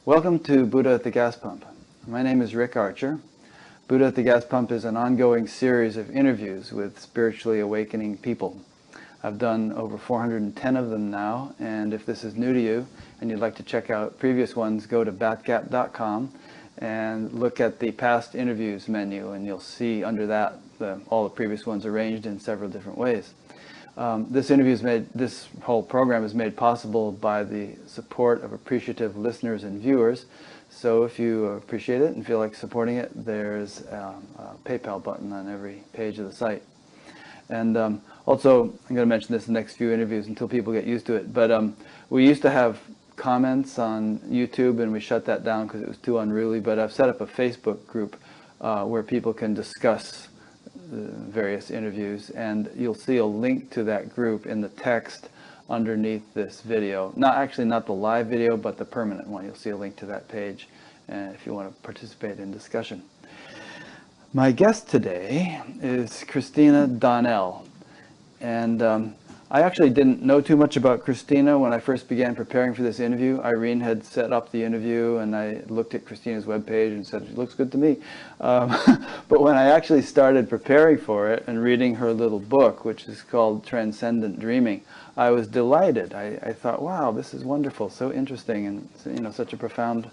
Welcome to Buddha at the Gas Pump. My name is Rick Archer. Buddha at the Gas Pump is an ongoing series of interviews with spiritually awakening people. I've done over 410 of them now, and if this is new to you and you'd like to check out previous ones, go to batgap.com and look at the past interviews menu, and you'll see under that all the previous ones arranged in several different ways. This whole program is made possible by the support of appreciative listeners and viewers. So if you appreciate it and feel like supporting it, there's a PayPal button on every page of the site. And also, I'm going to mention this in the next few interviews until people get used to it, but we used to have comments on YouTube, and we shut that down because it was too unruly, but I've set up a Facebook group where people can discuss various interviews, and you'll see a link to that group in the text underneath this video. Not the live video, but the permanent one. You'll see a link to that page if you want to participate in discussion. My guest today is Christina Donnell, and I actually didn't know too much about Christina when I first began preparing for this interview. Irene had set up the interview, and I looked at Christina's webpage and said, it looks good to me. But when I actually started preparing for it and reading her little book, which is called Transcendent Dreaming, I was delighted. I thought, wow, this is wonderful, so interesting, and such a profound,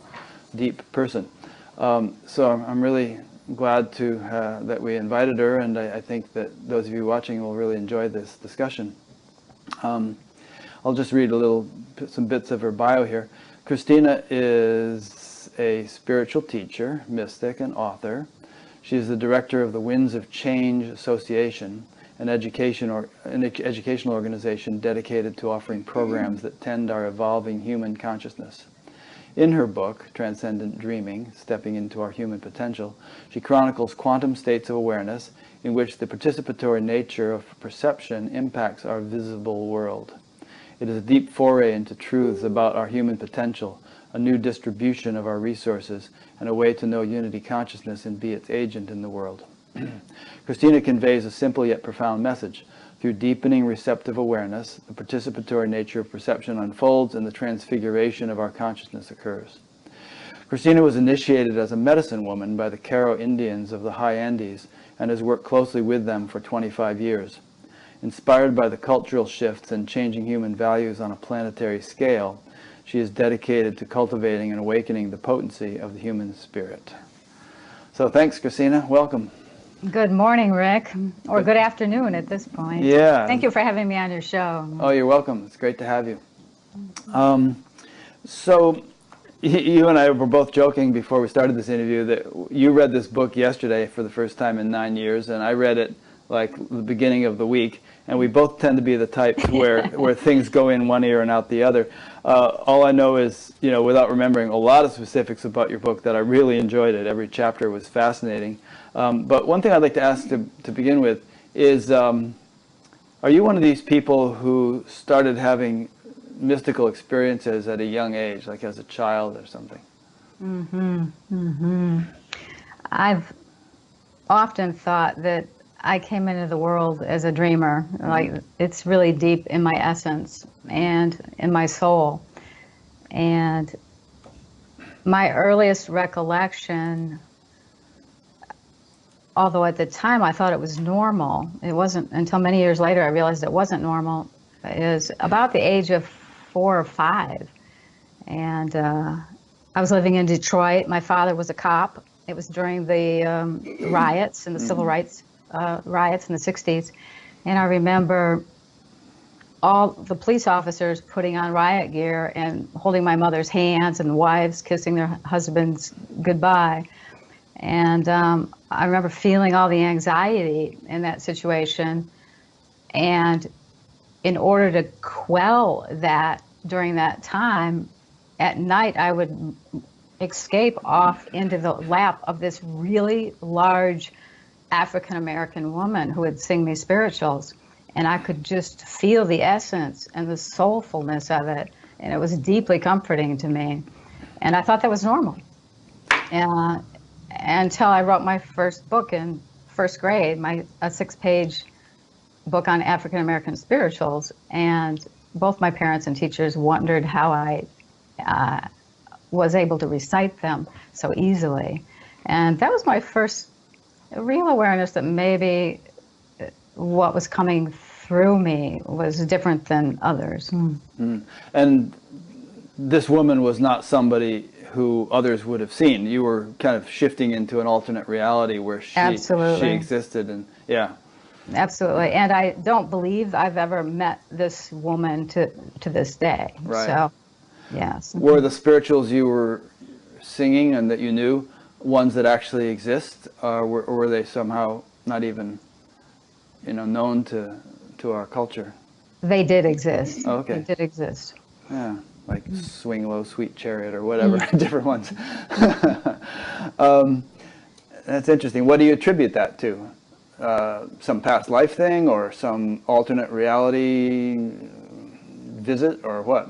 deep person. So I'm really glad that we invited her, and I think that those of you watching will really enjoy this discussion. I'll just read some bits of her bio here. Christina is a spiritual teacher, mystic, and author. She is the director of the Winds of Change Association, an educational organization dedicated to offering programs that tend our evolving human consciousness. In her book, Transcendent Dreaming, Stepping into Our Human Potential, she chronicles quantum states of awareness in which the participatory nature of perception impacts our visible world. It is a deep foray into truths about our human potential, a new distribution of our resources, and a way to know unity consciousness and be its agent in the world. Christina conveys a simple yet profound message. Through deepening receptive awareness, the participatory nature of perception unfolds and the transfiguration of our consciousness occurs. Christina was initiated as a medicine woman by the Caro Indians of the high Andes and has worked closely with them for 25 years. Inspired by the cultural shifts and changing human values on a planetary scale, she is dedicated to cultivating and awakening the potency of the human spirit. So thanks, Christina. Welcome. Good morning, Rick, or good afternoon at this point. Yeah. Thank you for having me on your show. Oh, you're welcome. It's great to have you. So you and I were both joking before we started this interview that you read this book yesterday for the first time in 9 years, and I read it like the beginning of the week, and we both tend to be the types where things go in one ear and out the other. All I know is, without remembering a lot of specifics about your book, that I really enjoyed it. Every chapter was fascinating. But one thing I'd like to ask to begin with is, are you one of these people who started having mystical experiences at a young age, like as a child or something? I've often thought that I came into the world as a dreamer. Like, it's really deep in my essence and in my soul. And my earliest recollection, although at the time I thought it was normal, it wasn't until many years later I realized it wasn't normal, is about the age of 4 or 5. And I was living in Detroit. My father was a cop. It was during the riots and the civil rights riots in the 60s. And I remember all the police officers putting on riot gear and holding my mother's hands, and the wives kissing their husbands goodbye. And I remember feeling all the anxiety in that situation. And in order to quell that during that time, at night I would escape off into the lap of this really large African-American woman who would sing me spirituals. And I could just feel the essence and the soulfulness of it. And it was deeply comforting to me. And I thought that was normal. Until I wrote my first book in first grade, a 6-page book on African-American spirituals. And both my parents and teachers wondered how I was able to recite them so easily. And that was my first real awareness that maybe what was coming through me was different than others. And this woman was not somebody who others would have seen. You were kind of shifting into an alternate reality where she existed, and yeah. Absolutely. And I don't believe I've ever met this woman to this day. Right. So, yes. Were the spirituals you were singing and that you knew ones that actually exist, or were they somehow not even, known to our culture? They did exist. Oh, okay. They did exist. Yeah, like Swing Low, Sweet Chariot, or whatever, different ones. That's interesting. What do you attribute that to? Some past life thing, or some alternate reality visit, or what?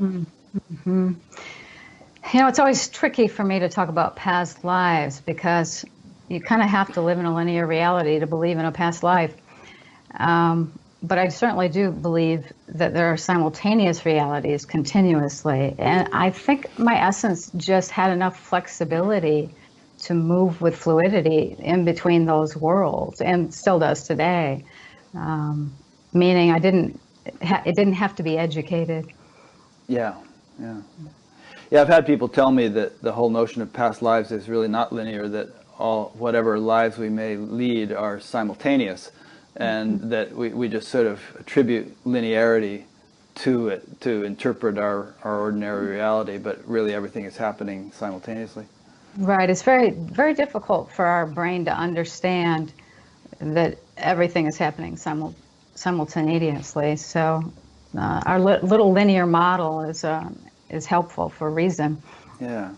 It's always tricky for me to talk about past lives because you kind of have to live in a linear reality to believe in a past life. But I certainly do believe that there are simultaneous realities continuously. And I think my essence just had enough flexibility to move with fluidity in between those worlds, and still does today. Meaning it didn't have to be educated. Yeah. I've had people tell me that the whole notion of past lives is really not linear, that whatever lives we may lead are simultaneous, and that we just sort of attribute linearity to it to interpret our ordinary reality, but really everything is happening simultaneously. Right. It's very, very difficult for our brain to understand that everything is happening simultaneously. So our little linear model is helpful for a reason. Yeah.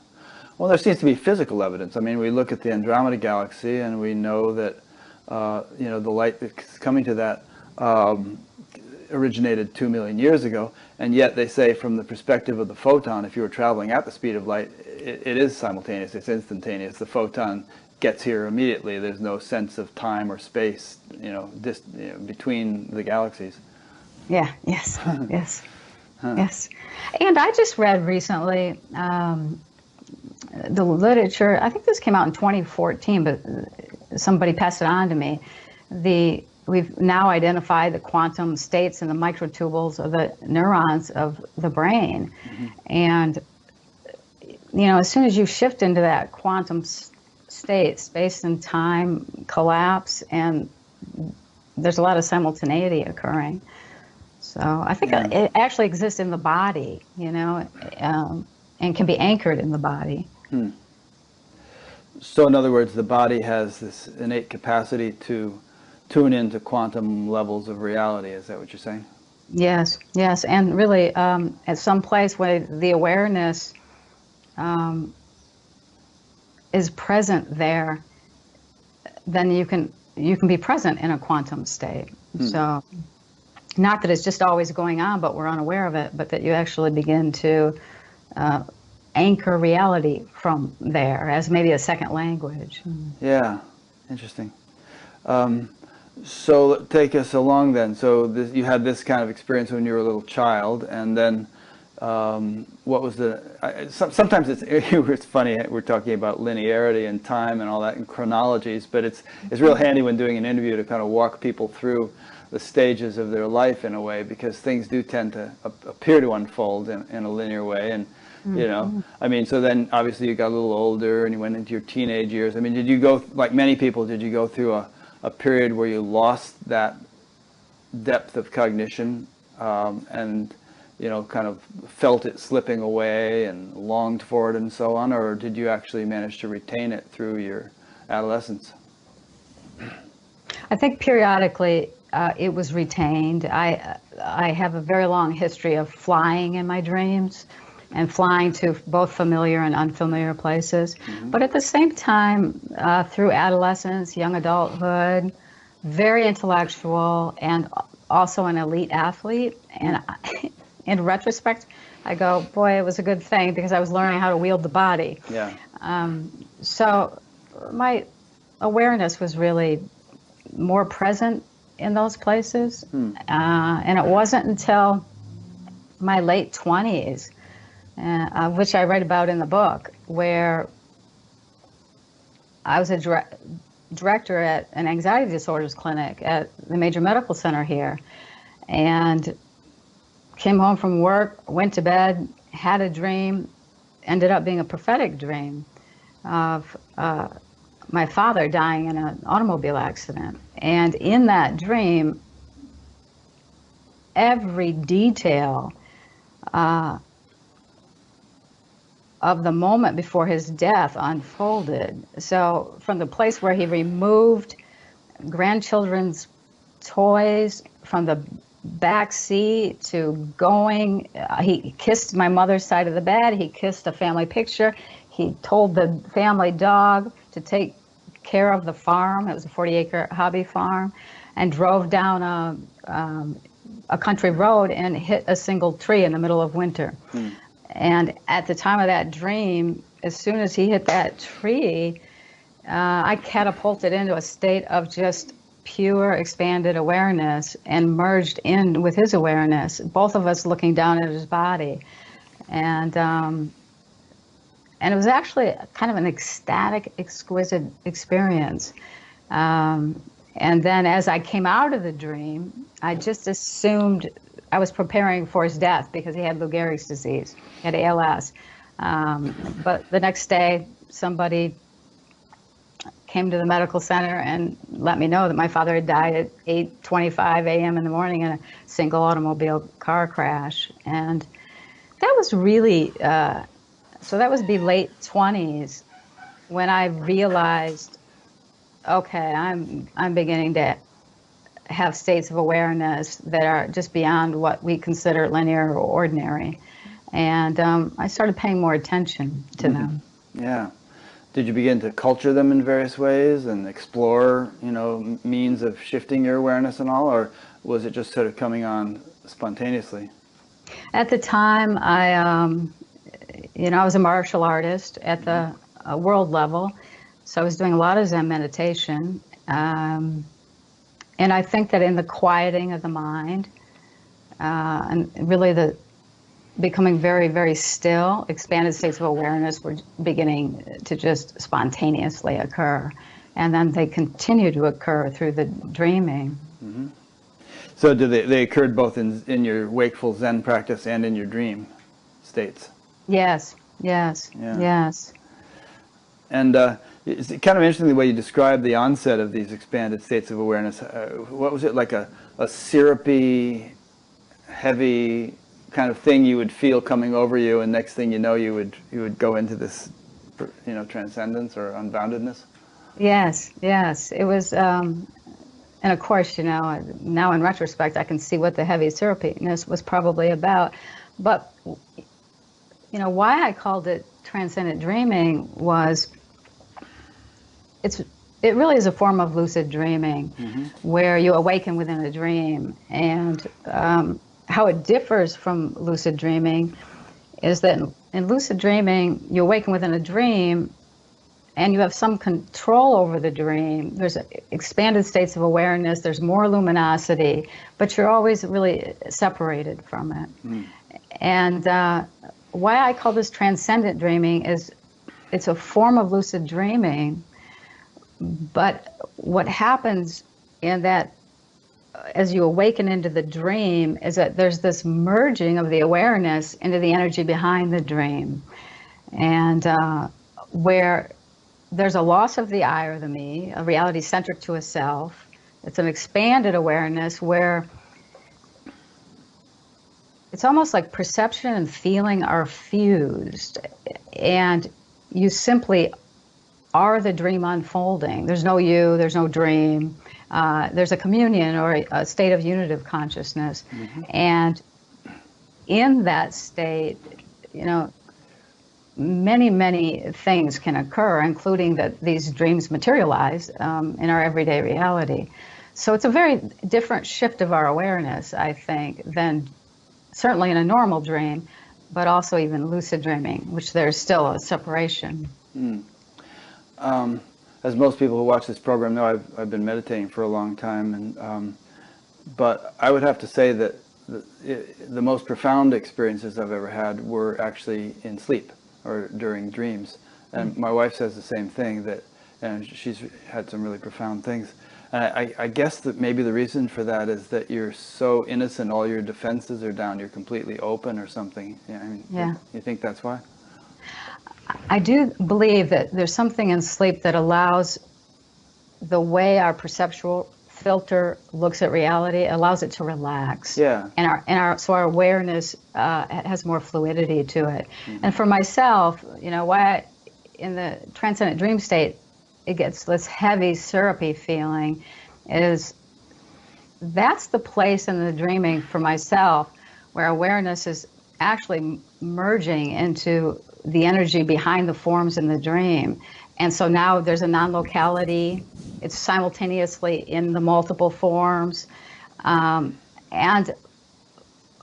Well, there seems to be physical evidence. I mean, we look at the Andromeda Galaxy and we know that the light that's coming to that originated 2 million years ago, and yet they say from the perspective of the photon, if you were traveling at the speed of light, it is simultaneous, it's instantaneous. The photon gets here immediately. There's no sense of time or space, between the galaxies. Yeah, yes, yes, yes. And I just read recently the literature, I think this came out in 2014, but somebody passed it on to me. We've now identified the quantum states in the microtubules of the neurons of the brain. And, as soon as you shift into that quantum state, space and time collapse, and there's a lot of simultaneity occurring. So I think it actually exists in the body, and can be anchored in the body. So in other words, the body has this innate capacity to tune into quantum levels of reality. Is that what you're saying? Yes, yes. And really, at some place where the awareness is present there, then you can be present in a quantum state. So not that it's just always going on, but we're unaware of it, but that you actually begin to anchor reality from there as maybe a second language. Yeah, interesting. So take us along then. So you had this kind of experience when you were a little child, and then what was sometimes it's funny, we're talking about linearity and time and all that and chronologies, but it's real handy when doing an interview to kind of walk people through the stages of their life in a way, because things do tend to appear to unfold in a linear way. And so then obviously you got a little older and you went into your teenage years. I mean, did you go, like many people, did you go through a period where you lost that depth of cognition and kind of felt it slipping away and longed for it and so on, or did you actually manage to retain it through your adolescence? I think periodically it was retained. I have a very long history of flying in my dreams, and flying to both familiar and unfamiliar places. But at the same time, through adolescence, young adulthood, very intellectual and also an elite athlete. And in retrospect, I go, boy, it was a good thing because I was learning how to wield the body. Yeah. So my awareness was really more present in those places. And it wasn't until my late 20s which I write about in the book, where I was a director at an anxiety disorders clinic at the major medical center here, and came home from work, went to bed, had a dream, ended up being a prophetic dream of my father dying in an automobile accident. And in that dream, every detail of the moment before his death unfolded. So from the place where he removed grandchildren's toys from the back seat to going, he kissed my mother's side of the bed, he kissed a family picture, he told the family dog to take care of the farm, it was a 40-acre hobby farm, and drove down a country road and hit a single tree in the middle of winter. And at the time of that dream, as soon as he hit that tree, I catapulted into a state of just pure expanded awareness and merged in with his awareness, both of us looking down at his body. And it was actually kind of an ecstatic, exquisite experience. And then as I came out of the dream, I just assumed I was preparing for his death because he had Lou Gehrig's disease, he had ALS. But the next day, somebody came to the medical center and let me know that my father had died at 8:25 a.m. in the morning in a single automobile car crash. And that was really, so that was the late 20s when I realized, okay, I'm beginning to have states of awareness that are just beyond what we consider linear or ordinary. And I started paying more attention to them. Yeah. Did you begin to culture them in various ways and explore, means of shifting your awareness and all, or was it just sort of coming on spontaneously? At the time, I was a martial artist at the world level, so I was doing a lot of Zen meditation. And I think that in the quieting of the mind, and really the becoming very, very still, expanded states of awareness were beginning to just spontaneously occur. And then they continue to occur through the dreaming. Mm-hmm. So they occurred both in your wakeful Zen practice and in your dream states? Yes. And it's kind of interesting the way you describe the onset of these expanded states of awareness. What was it, like a syrupy, heavy kind of thing you would feel coming over you, and next thing you know, you would go into this, transcendence or unboundedness? Yes. It was, and of course, now in retrospect, I can see what the heavy syrupiness was probably about. But, why I called it transcendent dreaming was, it really is a form of lucid dreaming, mm-hmm. where you awaken within a dream. And how it differs from lucid dreaming is that in lucid dreaming, you awaken within a dream and you have some control over the dream. There's expanded states of awareness, there's more luminosity, but you're always really separated from it. Mm. And why I call this transcendent dreaming is it's a form of lucid dreaming, but what happens in that as you awaken into the dream is that there's this merging of the awareness into the energy behind the dream. And where there's a loss of the I or the me, a reality centric to a self. It's an expanded awareness where it's almost like perception and feeling are fused. And you simply are the dream unfolding. There's no you, there's no dream. There's a communion or a state of unitive consciousness. Mm-hmm. And in that state, many, many things can occur, including that these dreams materialize in our everyday reality. So it's a very different shift of our awareness, I think, than certainly in a normal dream, but also even lucid dreaming, which there's still a separation. Mm. As most people who watch this program know, I've been meditating for a long time, and but I would have to say that the most profound experiences I've ever had were actually in sleep or during dreams. And my wife says the same thing, that, and she's had some really profound things. I guess that maybe the reason for that is that you're so innocent, all your defenses are down, you're completely open or something. Yeah, I mean, Yeah. You think that's why? I do believe that there's something in sleep that allows the way our perceptual filter looks at reality, allows it to relax. Yeah. And so our awareness has more fluidity to it. And for myself, why in the transcendent dream state, it gets this heavy, syrupy feeling, is that's the place in the dreaming for myself where awareness is actually merging into the energy behind the forms in the dream. And so now there's a non-locality. It's simultaneously in the multiple forms. And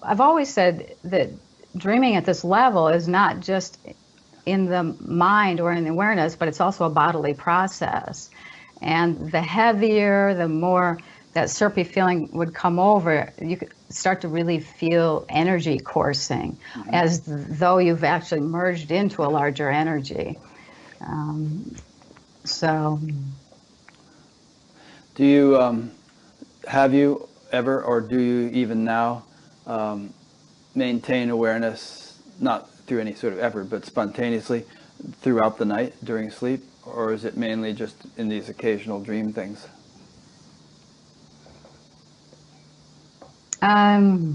I've always said that dreaming at this level is not just in the mind or in the awareness, but it's also a bodily process. And the heavier, the more that syrupy feeling would come over, you could start to really feel energy coursing, as though you've actually merged into a larger energy. So, do you have you ever, or do you even now, maintain awareness, not through any sort of effort, but spontaneously throughout the night during sleep, or is it mainly just in these occasional dream things? I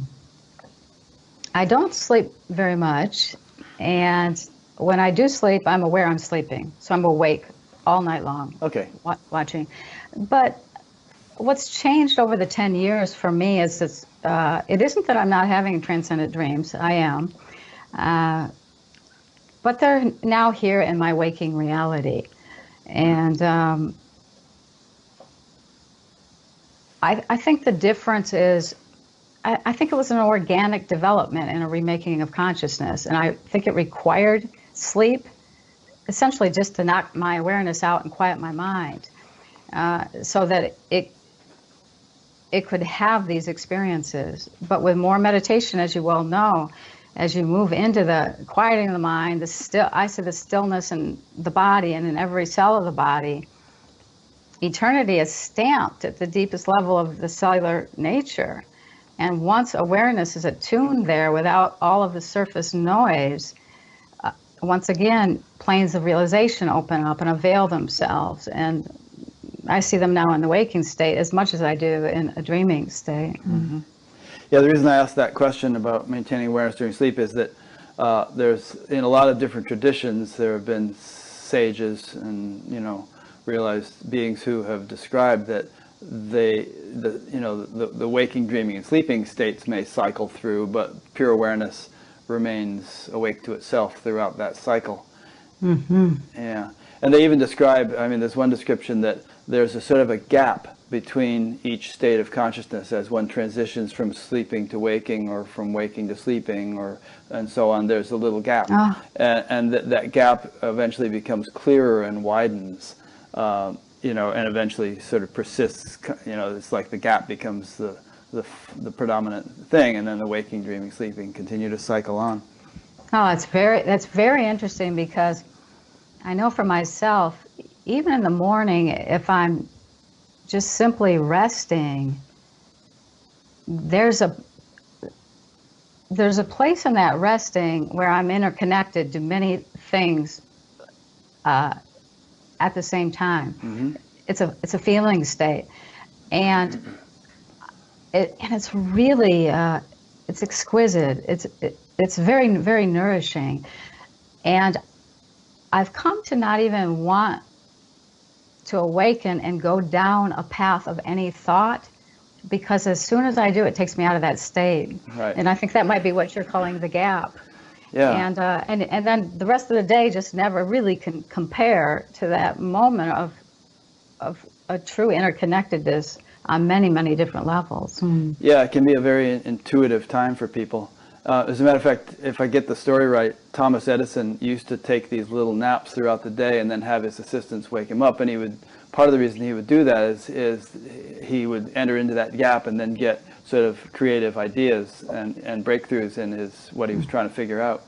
don't sleep very much, and when I do sleep, I'm aware I'm sleeping, so I'm awake all night long. Okay. Watching. But what's changed over the 10 years for me is this, it isn't that I'm not having transcendent dreams. I am. But they're now here in my waking reality. And I think the difference is, I think it was an organic development and a remaking of consciousness. And I think it required sleep, essentially just to knock my awareness out and quiet my mind, so that it could have these experiences. But with more meditation, as you well know, as you move into the quieting of the mind, I see the stillness in the body and in every cell of the body. Eternity is stamped at the deepest level of the cellular nature. And once awareness is attuned there without all of the surface noise, once again, planes of realization open up and avail themselves. And I see them now in the waking state as much as I do in a dreaming state. Mm-hmm. Yeah, the reason I asked that question about maintaining awareness during sleep is that there's, in a lot of different traditions, there have been sages and, realized beings who have described that the waking, dreaming, and sleeping states may cycle through, but pure awareness remains awake to itself throughout that cycle. Mm-hmm. Yeah, and they even describe, there's one description that there's a sort of a gap between each state of consciousness as one transitions from sleeping to waking, or from waking to sleeping, and so on. There's a little gap, and that gap eventually becomes clearer and widens. And eventually sort of persists. It's like the gap becomes the predominant thing, and then the waking, dreaming, sleeping continue to cycle on. Oh, that's very interesting, because I know for myself, even in the morning, if I'm just simply resting, there's a place in that resting where I'm interconnected to many things at the same time. Mm-hmm. It's a feeling state, and it's really it's exquisite. It's very, very nourishing, and I've come to not even want to awaken and go down a path of any thought, because as soon as I do, it takes me out of that state. Right. And I think that might be what you're calling the gap. Yeah. And then the rest of the day just never really can compare to that moment of a true interconnectedness on many, many different levels. Yeah, it can be a very intuitive time for people. As a matter of fact, if I get the story right, Thomas Edison used to take these little naps throughout the day and then have his assistants wake him up. And he would, part of the reason he would do that is he would enter into that gap and then get sort of creative ideas and breakthroughs in what he was trying to figure out,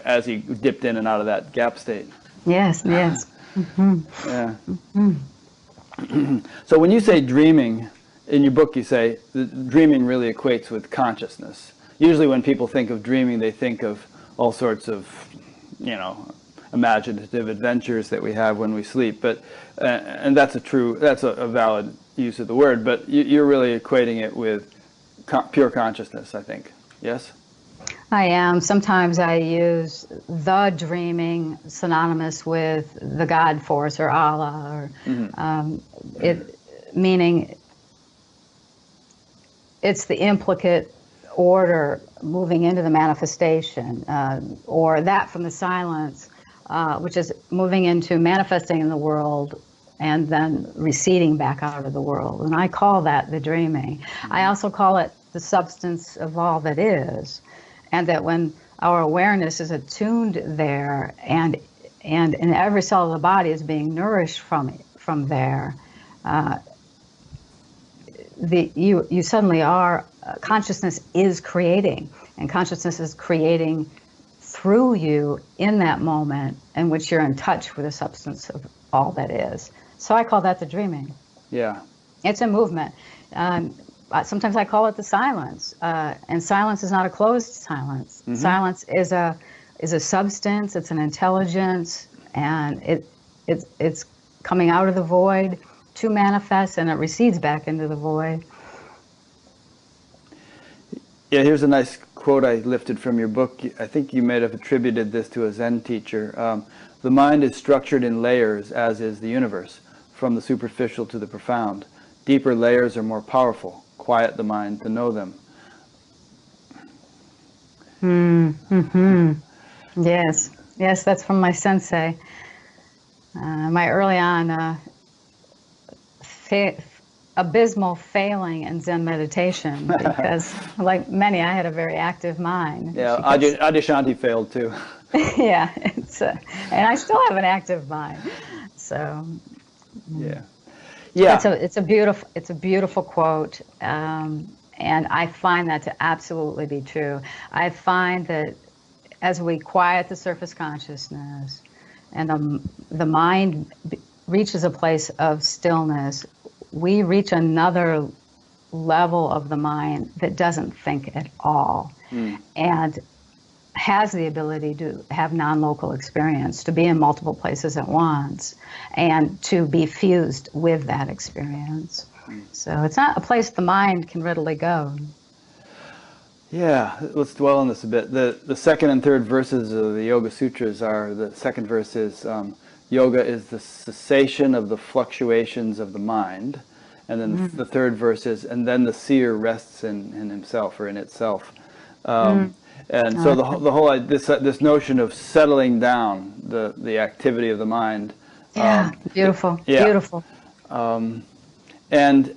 as he dipped in and out of that gap state. Yes, yes. Mm-hmm. Yeah. Mm-hmm. So when you say dreaming, in your book you say that dreaming really equates with consciousness. Usually when people think of dreaming, they think of all sorts of, imaginative adventures that we have when we sleep. But and that's a valid use of the word. But you're really equating it with pure consciousness, I think. Yes. I am. Sometimes I use the dreaming synonymous with the God force or Allah, or meaning it's the implicate order moving into the manifestation, or that from the silence, which is moving into manifesting in the world and then receding back out of the world. And I call that the dreaming. I also call it the substance of all that is, and that when our awareness is attuned there and in every cell of the body is being nourished from there, you suddenly are, consciousness is creating, and consciousness is creating through you in that moment in which you're in touch with the substance of all that is. So I call that the dreaming. Yeah. It's a movement. Sometimes I call it the silence, and silence is not a closed silence. Mm-hmm. Silence is a substance. It's an intelligence, and it's coming out of the void to manifest, and it recedes back into the void. Yeah, here's a nice quote I lifted from your book. I think you may have attributed this to a Zen teacher. The mind is structured in layers, as is the universe, from the superficial to the profound. Deeper layers are more powerful. Quiet the mind to know them. Yes, that's from my sensei. My early on abysmal failing in Zen meditation, because like many, I had a very active mind. Yeah, Adyashanti failed too. Yeah, and I still have an active mind. So yeah. It's a beautiful quote, and I find that to absolutely be true. I find that as we quiet the surface consciousness, and the mind reaches a place of stillness, we reach another level of the mind that doesn't think at all, and has the ability to have non-local experience, to be in multiple places at once, and to be fused with that experience. So it's not a place the mind can readily go. Yeah, let's dwell on this a bit. The second and third verses of the Yoga Sutras are, the second verse is, yoga is the cessation of the fluctuations of the mind. And then the third verse is, and then the seer rests in himself or in itself. And so the whole this notion of settling down the activity of the mind. Yeah, beautiful. Yeah. Beautiful. And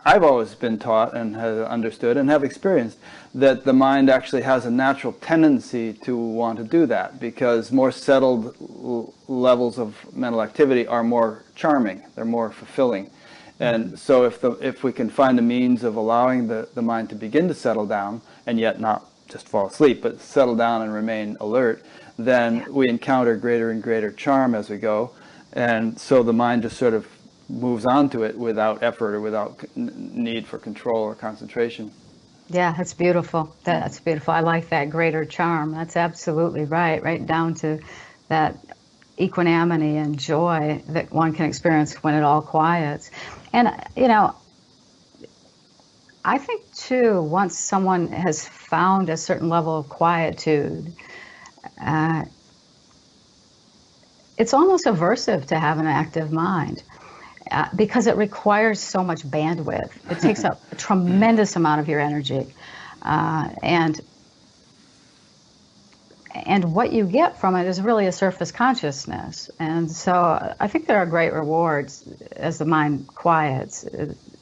I've always been taught and have understood and have experienced that the mind actually has a natural tendency to want to do that, because more settled levels of mental activity are more charming, they're more fulfilling. And so if we can find a means of allowing the mind to begin to settle down, and yet not just fall asleep, but settle down and remain alert, then we encounter greater and greater charm as we go. And so the mind just sort of moves on to it without effort or without need for control or concentration. Yeah, that's beautiful. That's beautiful. I like that, greater charm. That's absolutely right. Right down to that equanimity and joy that one can experience when it all quiets. And, I think too, once someone has found a certain level of quietude, it's almost aversive to have an active mind. Because it requires so much bandwidth. It takes up a tremendous amount of your energy. And what you get from it is really a surface consciousness. And so I think there are great rewards as the mind quiets.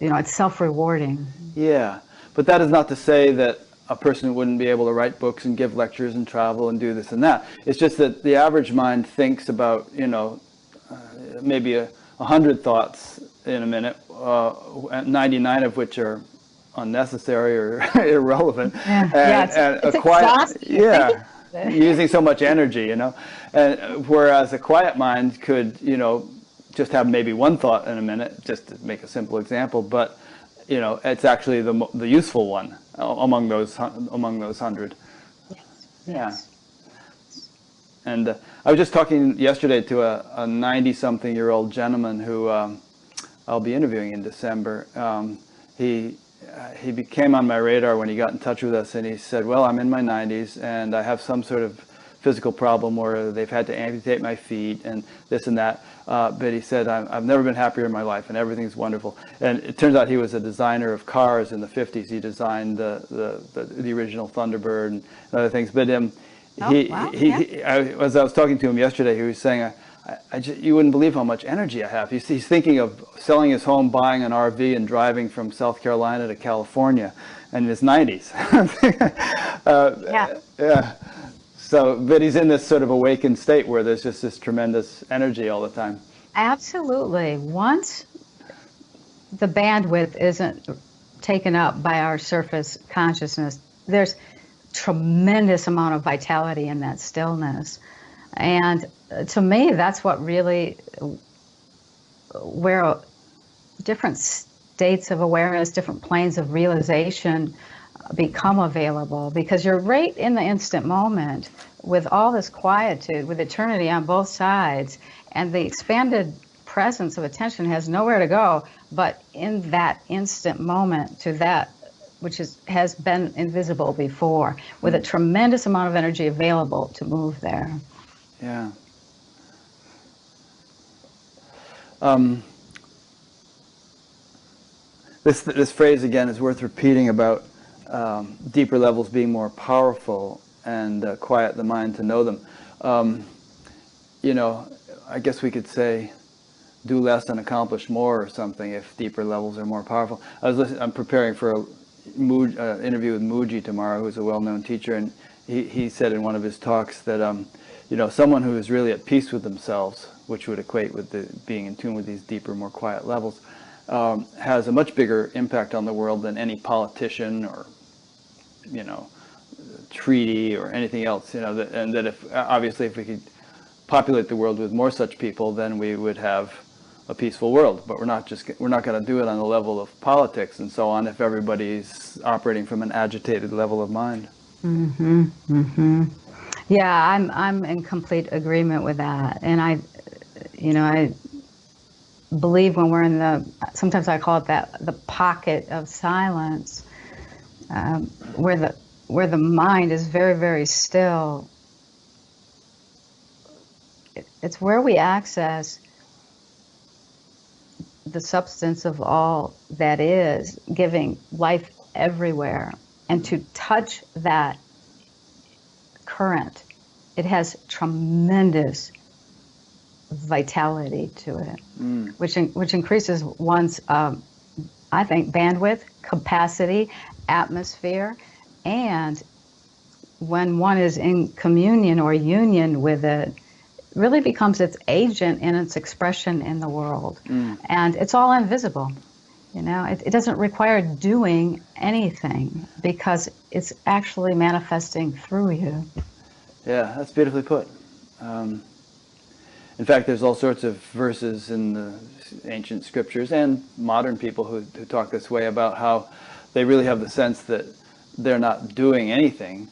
It's self-rewarding. Yeah, but that is not to say that a person wouldn't be able to write books and give lectures and travel and do this and that. It's just that the average mind thinks about, maybe 100 thoughts in a minute, 99 of which are unnecessary or irrelevant. Yeah, it's a quiet, exhausting. yeah, using so much energy, and whereas a quiet mind could, just have maybe one thought in a minute, just to make a simple example, but it's actually the useful one among those 100. Yeah. And I was just talking yesterday to a 90-something-year-old gentleman who I'll be interviewing in December. He came on my radar when he got in touch with us, and he said, well, I'm in my 90s, and I have some sort of physical problem where they've had to amputate my feet and this and that. But he said, I've never been happier in my life, and everything's wonderful. And it turns out he was a designer of cars in the 50s. He designed the original Thunderbird and other things. But as I was talking to him yesterday, he was saying, you wouldn't believe how much energy I have. He's thinking of selling his home, buying an RV, and driving from South Carolina to California in his 90s. Yeah. So, but he's in this sort of awakened state where there's just this tremendous energy all the time. Absolutely. Once the bandwidth isn't taken up by our surface consciousness, there's tremendous amount of vitality in that stillness. And to me, that's what really, where different states of awareness, different planes of realization become available, because you're right in the instant moment with all this quietude, with eternity on both sides, and the expanded presence of attention has nowhere to go but in that instant moment to that which has been invisible before, with a tremendous amount of energy available to move there. Yeah. This phrase again is worth repeating about deeper levels being more powerful and quiet the mind to know them. I guess we could say do less and accomplish more or something if deeper levels are more powerful. I'm preparing for an interview with Mooji tomorrow, who's a well-known teacher, and he said in one of his talks that someone who is really at peace with themselves, which would equate with being in tune with these deeper, more quiet levels, has a much bigger impact on the world than any politician or treaty or anything else. And that if we could populate the world with more such people, then we would have a peaceful world. But we're not going to do it on the level of politics and so on if everybody's operating from an agitated level of mind. Mm-hmm. Mm-hmm. Yeah, I'm in complete agreement with that. And I believe when we're in sometimes I call it the pocket of silence, where the mind is very, very still. It's where we access the substance of all that is, giving life everywhere. And to touch that current, it has tremendous vitality to it, which increases one's, I think, bandwidth, capacity, atmosphere, and when one is in communion or union with it, really becomes its agent in its expression in the world. And it's all invisible. It doesn't require doing anything because it's actually manifesting through you. Yeah, that's beautifully put. In fact, there's all sorts of verses in the ancient scriptures and modern people who talk this way about how they really have the sense that they're not doing anything.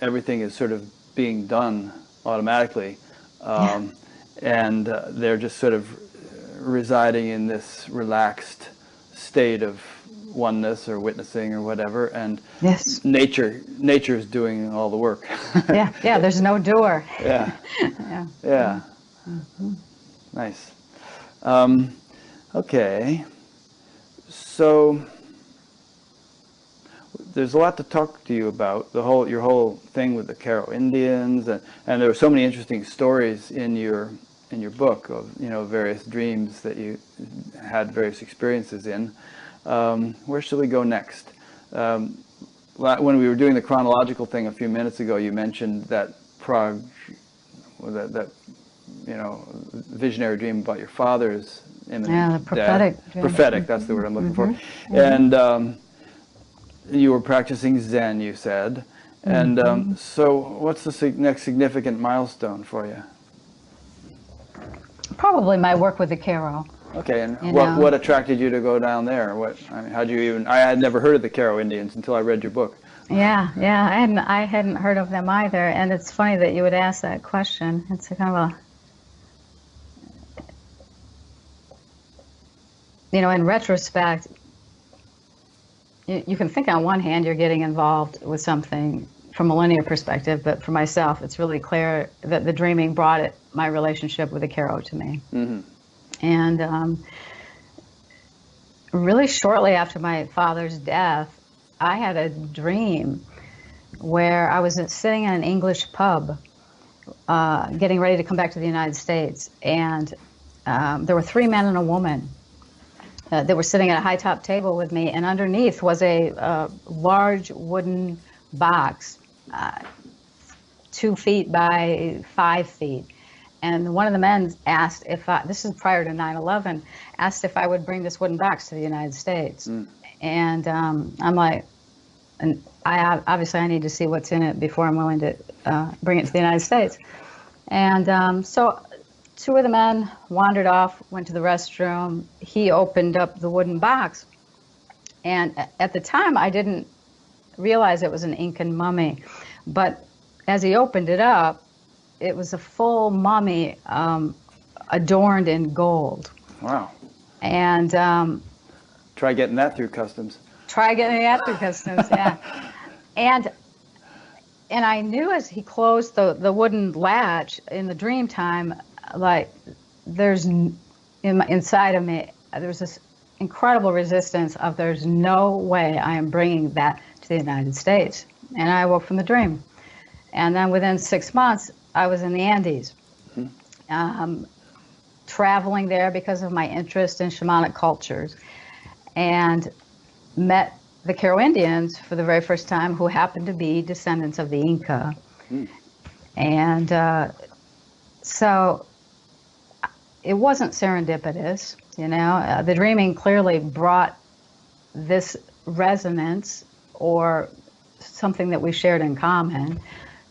Everything is sort of being done automatically. And they're just sort of residing in this relaxed state of oneness or witnessing or whatever, and yes, nature is doing all the work. yeah, there's no doer. Yeah. Mm-hmm. Nice. Okay, so there's a lot to talk to you about, your whole thing with the Karo Indians, and there were so many interesting stories in your book of various dreams that you had various experiences in. Where should we go next? when we were doing the chronological thing a few minutes ago, you mentioned that that visionary dream about your father's imminent the prophetic death. dream. Prophetic, that's the word I'm looking for. Mm-hmm. And you were practicing Zen, you said. And so what's the next significant milestone for you? Probably my work with the Karo. Okay, and what attracted you to go down there? How'd you even? I had never heard of the Karo Indians until I read your book. Yeah, I hadn't heard of them either. And it's funny that you would ask that question. It's a kind of in retrospect, you can think on one hand you're getting involved with something from a linear perspective, but for myself, it's really clear that the dreaming brought my relationship with the Karo to me. Mm-hmm. And really shortly after my father's death, I had a dream where I was sitting in an English pub, getting ready to come back to the United States, and there were 3 men and a woman. They were sitting at a high-top table with me, and underneath was a large wooden box, 2 feet by 5 feet. And one of the men asked this is prior to 9/11, asked if I would bring this wooden box to the United States. And I'm like, and obviously I need to see what's in it before I'm willing to bring it to the United States. And so 2 of the men wandered off, went to the restroom. He opened up the wooden box. And at the time, I didn't realize it was an Incan mummy. But as he opened it up, it was a full mummy adorned in gold. Wow. And try getting that through customs. Try getting that through customs, yeah. And I knew as he closed the wooden latch in the dream time, like inside of me, there was this incredible resistance of there's no way I am bringing that to the United States. And I woke from the dream. And then within 6 months, I was in the Andes, traveling there because of my interest in shamanic cultures, and met the Karo Indians for the very first time, who happened to be descendants of the Inca. And so it wasn't serendipitous, the dreaming clearly brought this resonance or something that we shared in common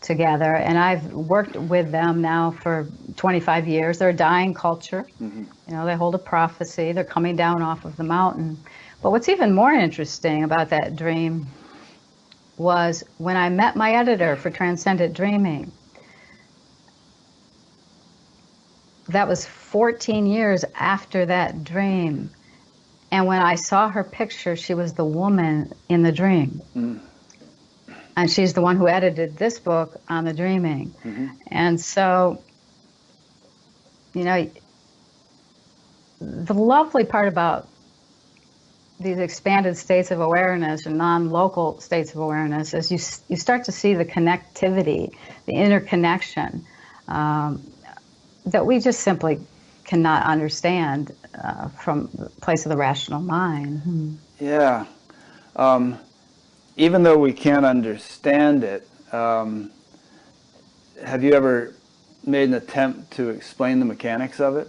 together. And I've worked with them now for 25 years. They're a dying culture. They hold a prophecy. They're coming down off of the mountain. But what's even more interesting about that dream was when I met my editor for Transcendent Dreaming. That was 14 years after that dream. And when I saw her picture, she was the woman in the dream. And she's the one who edited this book on the dreaming. And so, the lovely part about these expanded states of awareness and non-local states of awareness is you start to see the connectivity, the interconnection that we just simply cannot understand from the place of the rational mind. Yeah. Even though we can't understand it, have you ever made an attempt to explain the mechanics of it?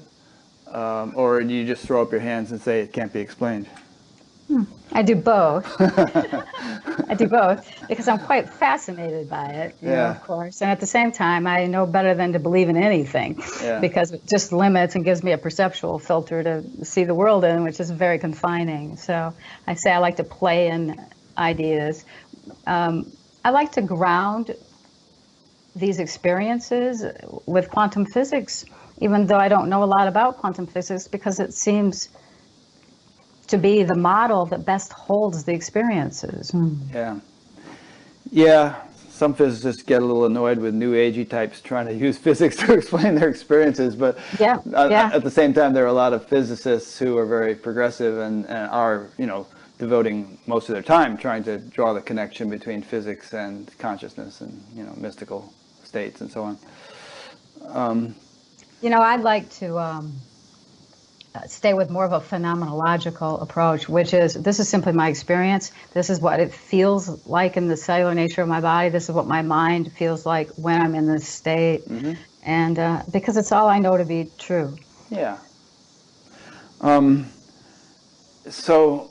Or do you just throw up your hands and say it can't be explained? I do both. I do both because I'm quite fascinated by it, of course. And at the same time, I know better than to believe in anything because it just limits and gives me a perceptual filter to see the world in, which is very confining. So I say I like to play in ideas. I like to ground these experiences with quantum physics, even though I don't know a lot about quantum physics, because it seems to be the model that best holds the experiences. Yeah. Some physicists get a little annoyed with new agey types trying to use physics to explain their experiences, but at the same time, there are a lot of physicists who are very progressive and are, devoting most of their time trying to draw the connection between physics and consciousness and, mystical states and so on. I'd like to stay with more of a phenomenological approach, which is, this is simply my experience. This is what it feels like in the cellular nature of my body. This is what my mind feels like when I'm in this state. And because it's all I know to be true. Yeah. So,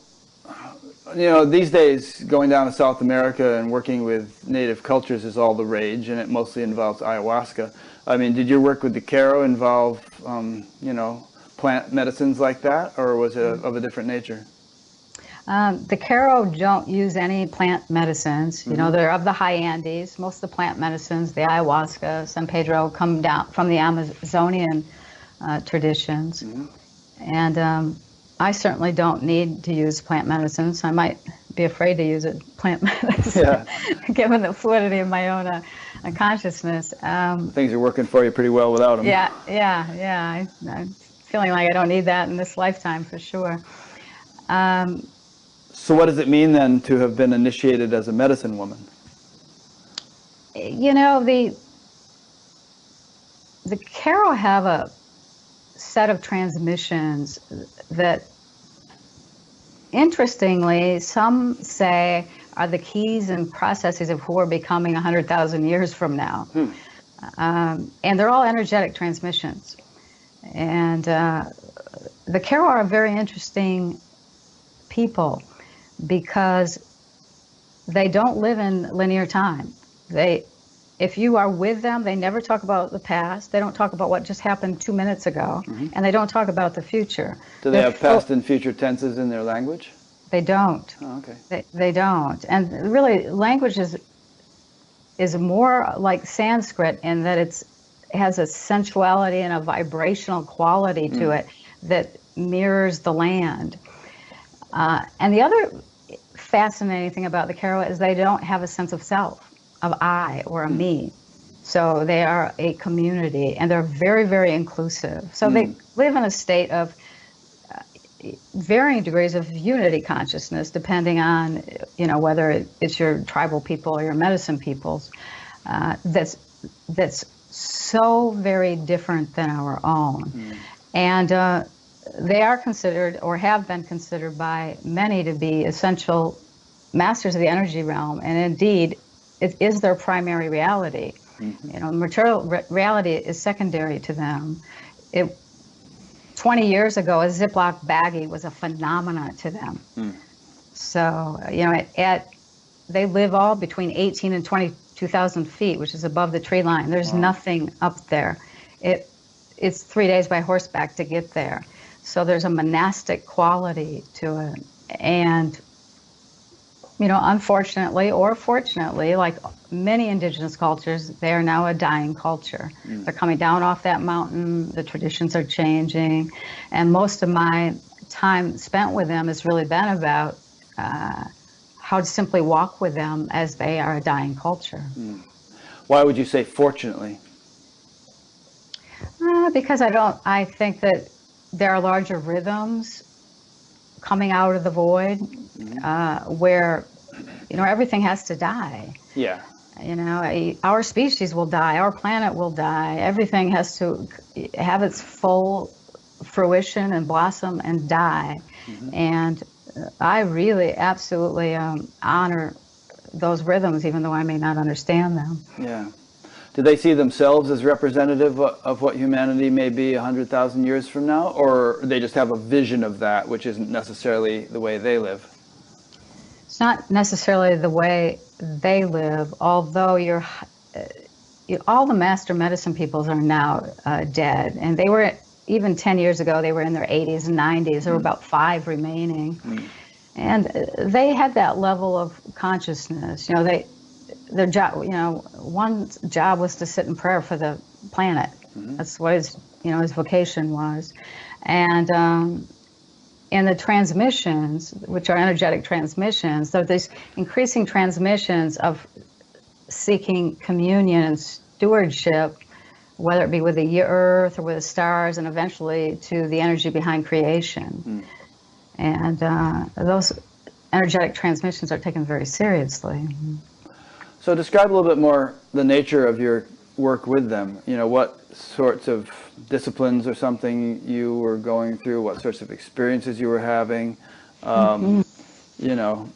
you know, these days going down to South America and working with native cultures is all the rage, and it mostly involves ayahuasca. I mean, did your work with the Q'ero involve, you know, plant medicines like that, or was it of a different nature? The Q'ero don't use any plant medicines. You know, they're of the high Andes. Most of the plant medicines, the ayahuasca, San Pedro, come down from the Amazonian traditions. And I certainly don't need to use plant medicines. I might be afraid to use a plant medicine, given the fluidity of my own consciousness. Things are working for you pretty well without them. Yeah. I'm feeling like I don't need that in this lifetime for sure. So what does it mean then to have been initiated as a medicine woman? You know, the Q'ero have a set of transmissions that, interestingly, some say are the keys and processes of who are becoming 100,000 years from now. And they're all energetic transmissions. And the Q'ero are very interesting people because they don't live in linear time. If you are with them, they never talk about the past. They don't talk about what just happened 2 minutes ago, and they don't talk about the future. Do they have past and future tenses in their language? They don't. Oh, okay. They don't. And really, language is more like Sanskrit in that it has a sensuality and a vibrational quality to it that mirrors the land. And the other fascinating thing about the Q'ero is they don't have a sense of self, of I or a me. So they are a community, and they're very, very inclusive. So they live in a state of varying degrees of unity consciousness, depending on, you know, whether it's your tribal people or your medicine peoples. That's so very different than our own. And they are considered, or have been considered by many, to be essential masters of the energy realm, and indeed it is their primary reality. You know, material reality is secondary to them. 20 years ago, a Ziploc baggie was a phenomena to them. So, you know, they live all between 18 and 22,000 feet, which is above the tree line. There's nothing up there. It's 3 days by horseback to get there. So there's a monastic quality to it. And, you know, unfortunately or fortunately, like many indigenous cultures, they are now a dying culture. They're coming down off that mountain, the traditions are changing, and most of my time spent with them has really been about how to simply walk with them as they are a dying culture. Why would you say fortunately? Because I think that there are larger rhythms coming out of the void where, you know, everything has to die. Yeah. You know, our species will die, our planet will die, everything has to have its full fruition and blossom and die. And I really absolutely honor those rhythms, even though I may not understand them. Yeah. Do they see themselves as representative of what humanity may be 100,000 years from now, or they just have a vision of that, which isn't necessarily the way they live? It's not necessarily the way they live, although all the master medicine peoples are now dead, and they were, even 10 years ago, they were in their 80s and 90s. There were about 5 remaining, and they had that level of consciousness. You know, their job, you know, one job was to sit in prayer for the planet. That's what his vocation was. And the transmissions, which are energetic transmissions, so these increasing transmissions of seeking communion and stewardship, whether it be with the earth or with the stars, and eventually to the energy behind creation. And those energetic transmissions are taken very seriously. So describe a little bit more the nature of your work with them? You know, what sorts of disciplines or something you were going through, what sorts of experiences you were having, you know,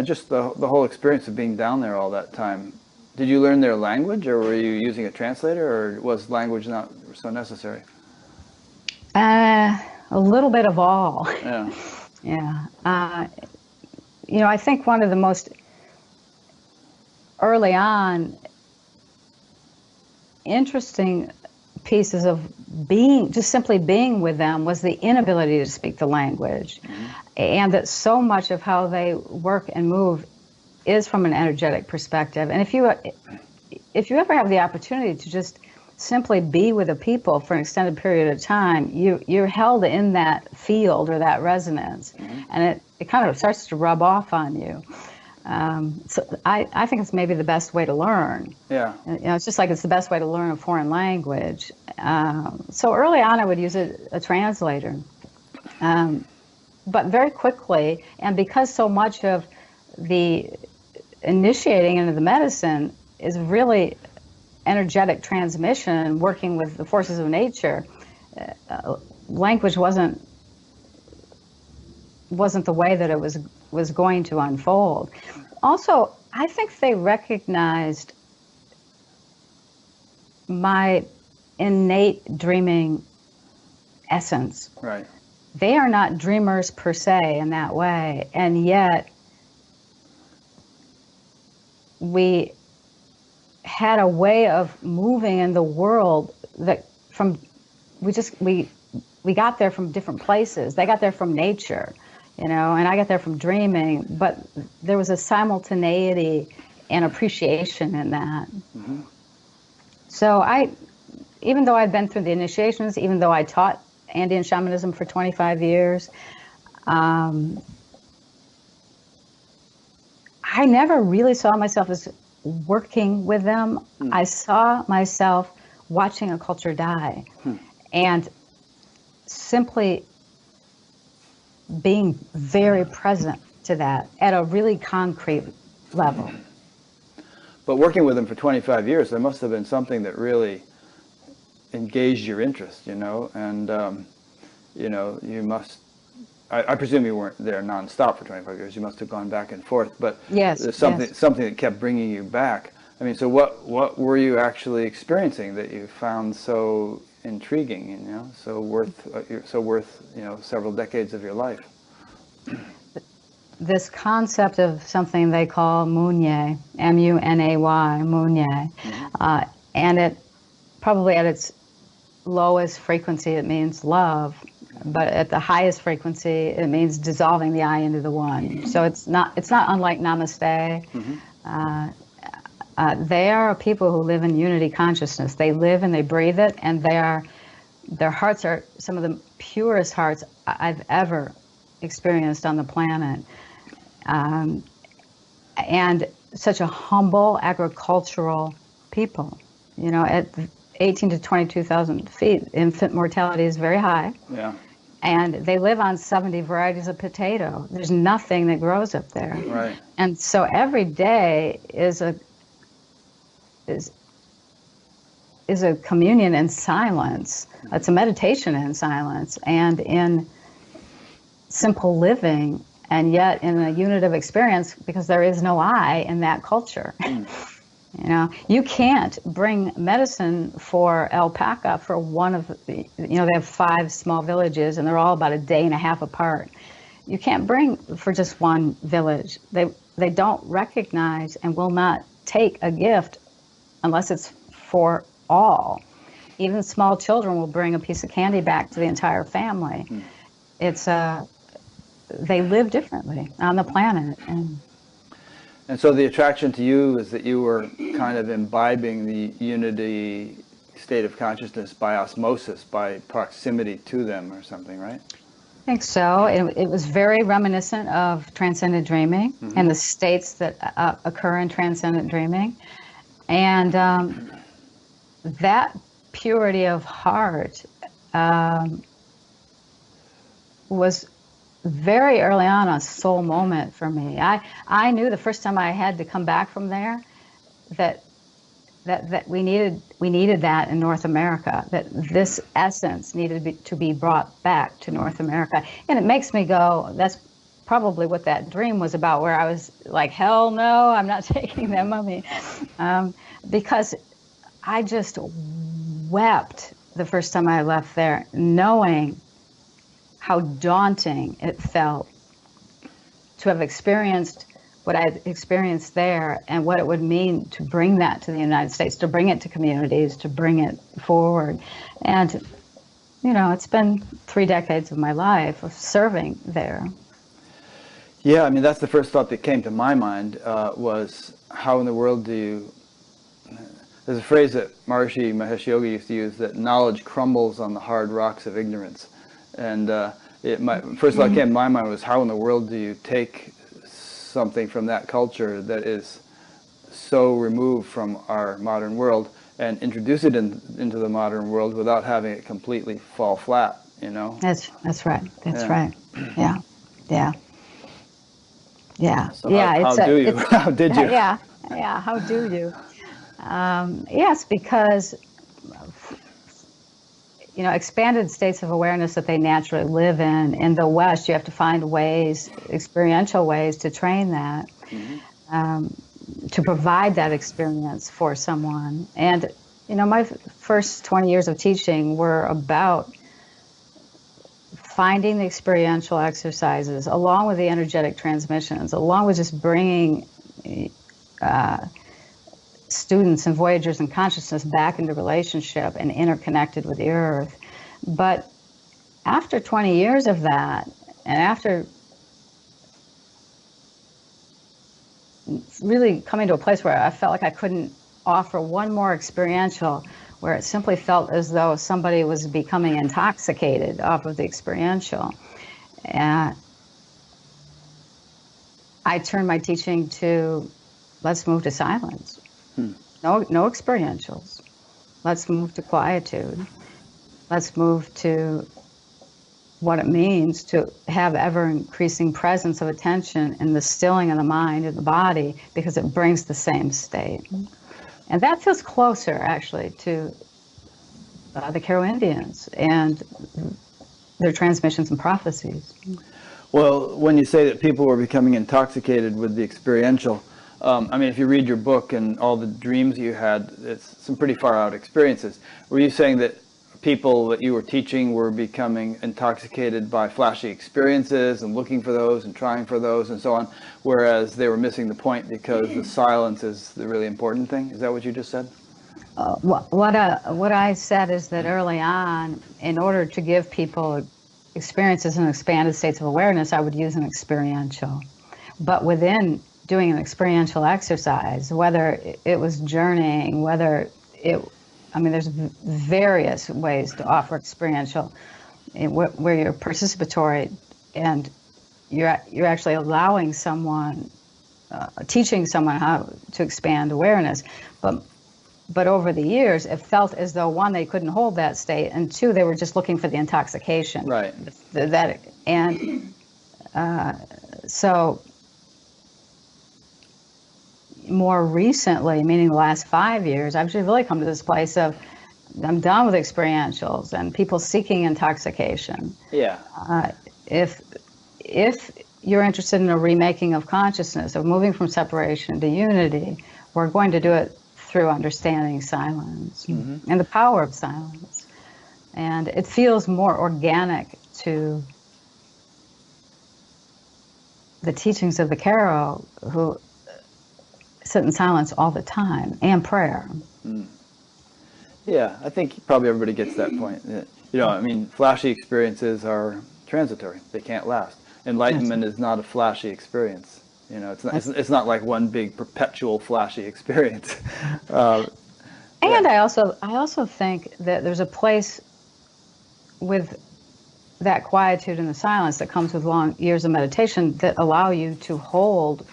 just the whole experience of being down there all that time. Did you learn their language, or were you using a translator, or was language not so necessary? A little bit of all. Yeah. Yeah. You know, I think one of the most early on interesting pieces of being, just simply being with them, was the inability to speak the language. And that so much of how they work and move is from an energetic perspective. And if you ever have the opportunity to just simply be with a people for an extended period of time, you're held in that field or that resonance, and it kind of starts to rub off on you. So I think it's maybe the best way to learn. Yeah. You know, it's just like it's the best way to learn a foreign language. So early on, I would use a translator. But very quickly, and because so much of the initiating into the medicine is really energetic transmission, working with the forces of nature, language wasn't the way that it was going to unfold. Also, I think they recognized my innate dreaming essence. Right. They are not dreamers per se in that way, and yet we had a way of moving in the world that we got there from different places. They got there from nature, you know, and I got there from dreaming, but there was a simultaneity and appreciation in that. So even though I'd been through the initiations, even though I taught Andean shamanism for 25 years, I never really saw myself as working with them. I saw myself watching a culture die and simply being very present to that at a really concrete level. But working with them for 25 years, there must have been something that really engaged your interest, you know, and, you know, you must, I presume you weren't there nonstop for 25 years. You must have gone back and forth, but yes, there's something that kept bringing you back. I mean, so what were you actually experiencing that you found so intriguing, you know, so worth, you know, several decades of your life? This concept of something they call Munye, M-U-N-A-Y, Munye, and it probably at its lowest frequency it means love, but at the highest frequency it means dissolving the I into the one. So it's not unlike Namaste. They are people who live in unity consciousness. They live and they breathe it, and their hearts are some of the purest hearts I've ever experienced on the planet. And such a humble agricultural people. You know, at 18 to 22,000 feet, infant mortality is very high. Yeah. And they live on 70 varieties of potato. There's nothing that grows up there. Right. And so every day is a communion in silence. It's a meditation in silence and in simple living, and yet in a unit of experience, because there is no I in that culture. You know, you can't bring medicine for alpaca for one of the, you know, they have 5 small villages and they're all about a day and a half apart. You can't bring for just one village. They don't recognize and will not take a gift unless it's for all. Even small children will bring a piece of candy back to the entire family. It's they live differently on the planet. And so the attraction to you is that you were kind of imbibing the unity state of consciousness by osmosis, by proximity to them or something, right? I think so. It was very reminiscent of transcendent dreaming and the states that occur in transcendent dreaming. And that purity of heart was very early on a soul moment for me. I knew the first time I had to come back from there that that we needed that in North America, that this essence needed to be brought back to North America. And it makes me go, that's probably what that dream was about, where I was like, hell no, I'm not taking that mummy. Because I just wept the first time I left there, knowing how daunting it felt to have experienced what I had experienced there and what it would mean to bring that to the United States, to bring it to communities, to bring it forward. And, you know, it's been 3 decades of my life of serving there. Yeah, I mean, that's the first thought that came to my mind, was how in the world do you... There's a phrase that Maharishi Mahesh Yogi used to use, that knowledge crumbles on the hard rocks of ignorance. And first thought that came to my mind was, how in the world do you take something from that culture that is so removed from our modern world and introduce it into the modern world without having it completely fall flat, you know? That's right. That's Yeah. right. Yeah. Yeah. Yeah. So yeah. how do you? How did you? Yeah. Yeah. How do you? Yes, because, you know, expanded states of awareness that they naturally live in the West, you have to find ways, experiential ways to train that, to provide that experience for someone. And, you know, my first 20 years of teaching were about finding the experiential exercises along with the energetic transmissions, along with just bringing students and voyagers in consciousness back into relationship and interconnected with the earth. But after 20 years of that, and after really coming to a place where I felt like I couldn't offer one more experiential, where it simply felt as though somebody was becoming intoxicated off of the experiential, and I turned my teaching to, let's move to silence. No experientials. Let's move to quietude. Let's move to what it means to have ever increasing presence of attention in the stilling of the mind and the body, because it brings the same state. And that feels closer, actually, to the Karo Indians and their transmissions and prophecies. Well, when you say that people were becoming intoxicated with the experiential, I mean, if you read your book and all the dreams you had, it's some pretty far out experiences. Were you saying that people that you were teaching were becoming intoxicated by flashy experiences and looking for those and trying for those and so on, whereas they were missing the point because the silence is the really important thing? Is that what you just said? What I said is that early on, in order to give people experiences in expanded states of awareness, I would use an experiential. But within doing an experiential exercise, whether it was journeying, there's various ways to offer experiential, where you're participatory and you're actually allowing someone, teaching someone how to expand awareness. But over the years, it felt as though, one, they couldn't hold that state, and two, they were just looking for the intoxication. Right. So more recently, meaning the last 5 years, I've really come to this place of, I'm done with experientials and people seeking intoxication. Yeah. If you're interested in a remaking of consciousness, of moving from separation to unity, we're going to do it through understanding silence and the power of silence. And it feels more organic to the teachings of the Karo, who sit in silence all the time, and prayer. Yeah, I think probably everybody gets that point. You know, I mean, flashy experiences are transitory. They can't last. Enlightenment is not a flashy experience. You know, it's not like one big perpetual flashy experience. And I also think that there's a place with that quietude and the silence that comes with long years of meditation that allow you to hold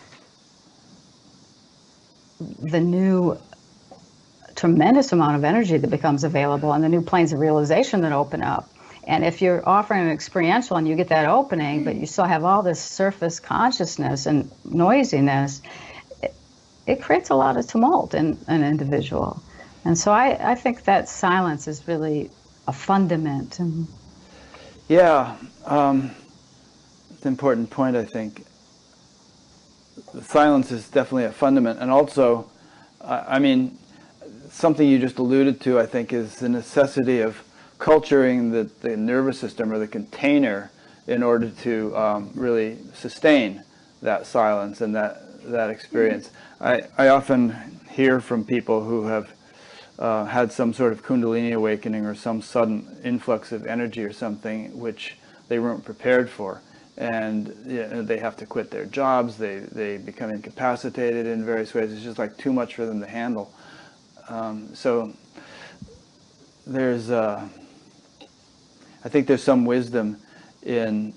the new tremendous amount of energy that becomes available and the new planes of realization that open up. And if you're offering an experiential and you get that opening, but you still have all this surface consciousness and noisiness, it creates a lot of tumult in an individual. And so I think that silence is really a fundament. And Yeah, it's an important point, I think. The silence is definitely a fundament. And also, I mean, something you just alluded to, I think, is the necessity of culturing the nervous system or the container in order to really sustain that silence and that experience. I often hear from people who have had some sort of Kundalini awakening or some sudden influx of energy or something which they weren't prepared for. And they have to quit their jobs, they become incapacitated in various ways. It's just like too much for them to handle. So there's, I think there's some wisdom in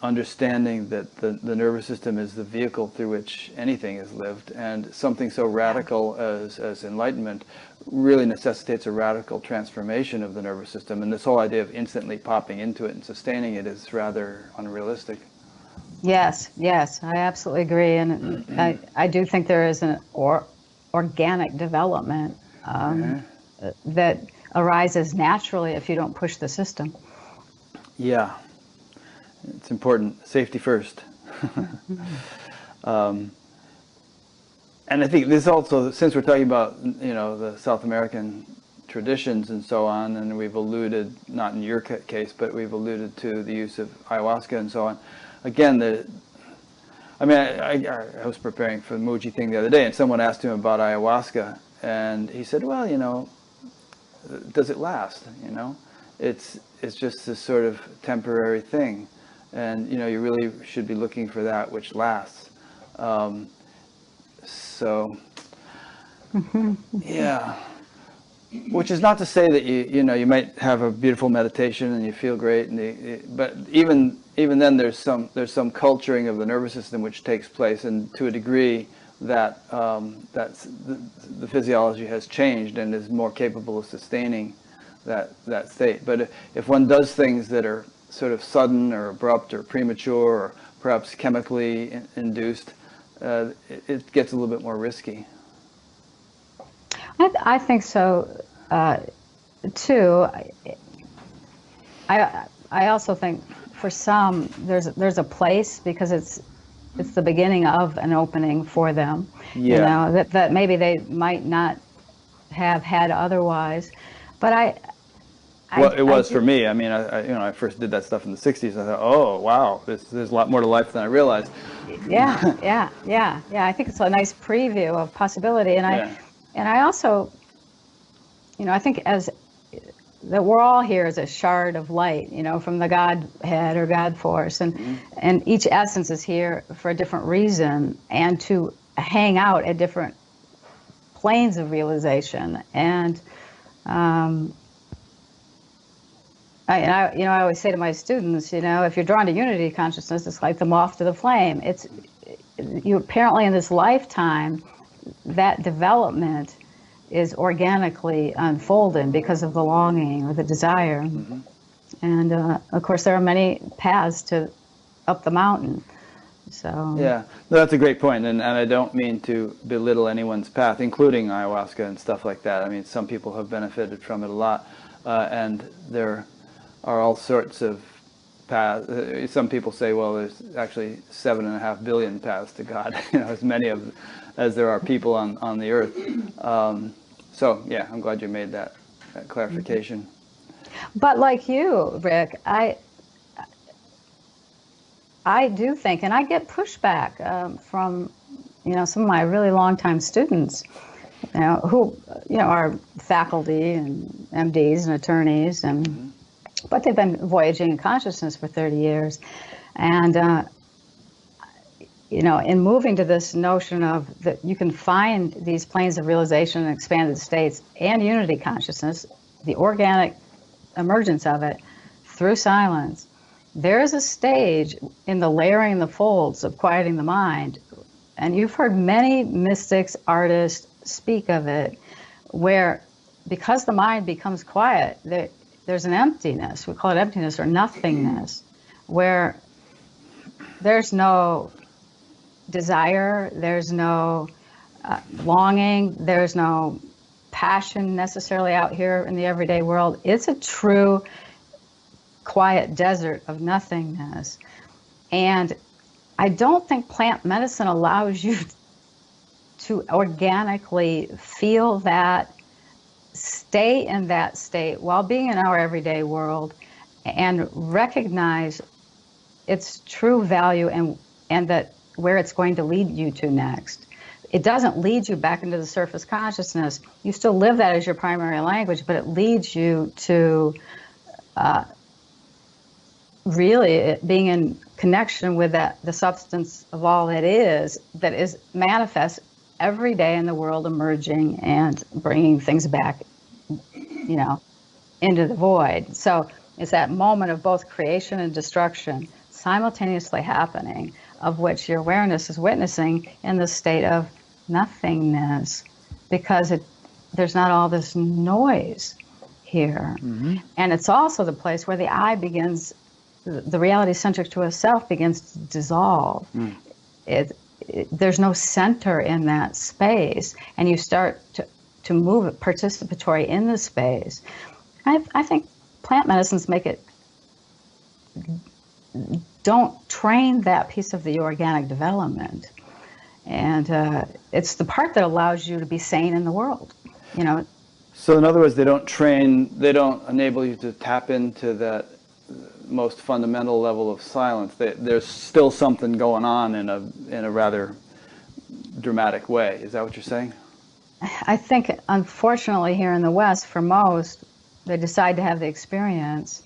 understanding that the nervous system is the vehicle through which anything is lived, and something so radical as enlightenment really necessitates a radical transformation of the nervous system, and this whole idea of instantly popping into it and sustaining it is rather unrealistic. yes, I absolutely agree. And I do think there is an organic development that arises naturally if you don't push the system. Yeah, it's important. Safety first. And I think this also, since we're talking about, the South American traditions and so on, and we've alluded, not in your case, but we've alluded to the use of ayahuasca and so on. Again, I was preparing for the Muji thing the other day, and someone asked him about ayahuasca, and he said, well, does it last? It's just this sort of temporary thing, and you really should be looking for that which lasts. So, yeah. Which is not to say that you might have a beautiful meditation and you feel great, but even then there's some culturing of the nervous system which takes place, and to a degree that the physiology has changed and is more capable of sustaining that state. But if one does things that are sort of sudden or abrupt or premature or perhaps chemically induced, it gets a little bit more risky. I think so, too. I also think for some there's a place, because it's the beginning of an opening for them. Yeah. That maybe they might not have had otherwise. But it was for me. I mean, I first did that stuff in the 60s. I thought, oh, wow, there's a lot more to life than I realized. Yeah. I think it's a nice preview of possibility. And I also, I think that we're all here as a shard of light, from the Godhead or God force, and each essence is here for a different reason, and to hang out at different planes of realization. And I always say to my students, if you're drawn to unity consciousness, it's like the moth to the flame. It's you apparently in this lifetime, that development is organically unfolding because of the longing or the desire. Mm-hmm. And of course, there are many paths up the mountain. So yeah, no, that's a great point, and I don't mean to belittle anyone's path, including ayahuasca and stuff like that. I mean, some people have benefited from it a lot, and there are all sorts of paths. Some people say, well, there's actually 7.5 billion paths to God, as many as there are people on the earth. So yeah, I'm glad you made that clarification. But like you, Rick, I do think, and I get pushback from some of my really long-time students, who are faculty and MDs and attorneys, and but they've been voyaging in consciousness for 30 years, and in moving to this notion of that you can find these planes of realization and expanded states and unity consciousness, the organic emergence of it through silence. There is a stage in the layering the folds of quieting the mind, and you've heard many mystics, artists speak of it, where because the mind becomes quiet, there's an emptiness. We call it emptiness or nothingness, where there's no desire, there's no longing. There's no passion necessarily out here in the everyday world. It's a true quiet desert of nothingness. And I don't think plant medicine allows you to organically feel that, stay in that state while being in our everyday world, and recognize its true value and that where it's going to lead you to next. It doesn't lead you back into the surface consciousness. You still live that as your primary language, but it leads you to really being in connection with the substance of all that is manifest every day in the world, emerging and bringing things back, into the void. So it's that moment of both creation and destruction simultaneously happening, of which your awareness is witnessing in the state of nothingness, because there's not all this noise here. Mm-hmm. And it's also the place where the I begins, the reality centric to a self begins to dissolve. There's no center in that space, and you start to move participatory in the space. I think plant medicines don't train that piece of the organic development. And it's the part that allows you to be sane in the world, So in other words, they don't enable you to tap into that most fundamental level of silence. There's still something going on in a rather dramatic way. Is that what you're saying? I think, unfortunately, here in the West, for most, they decide to have the experience.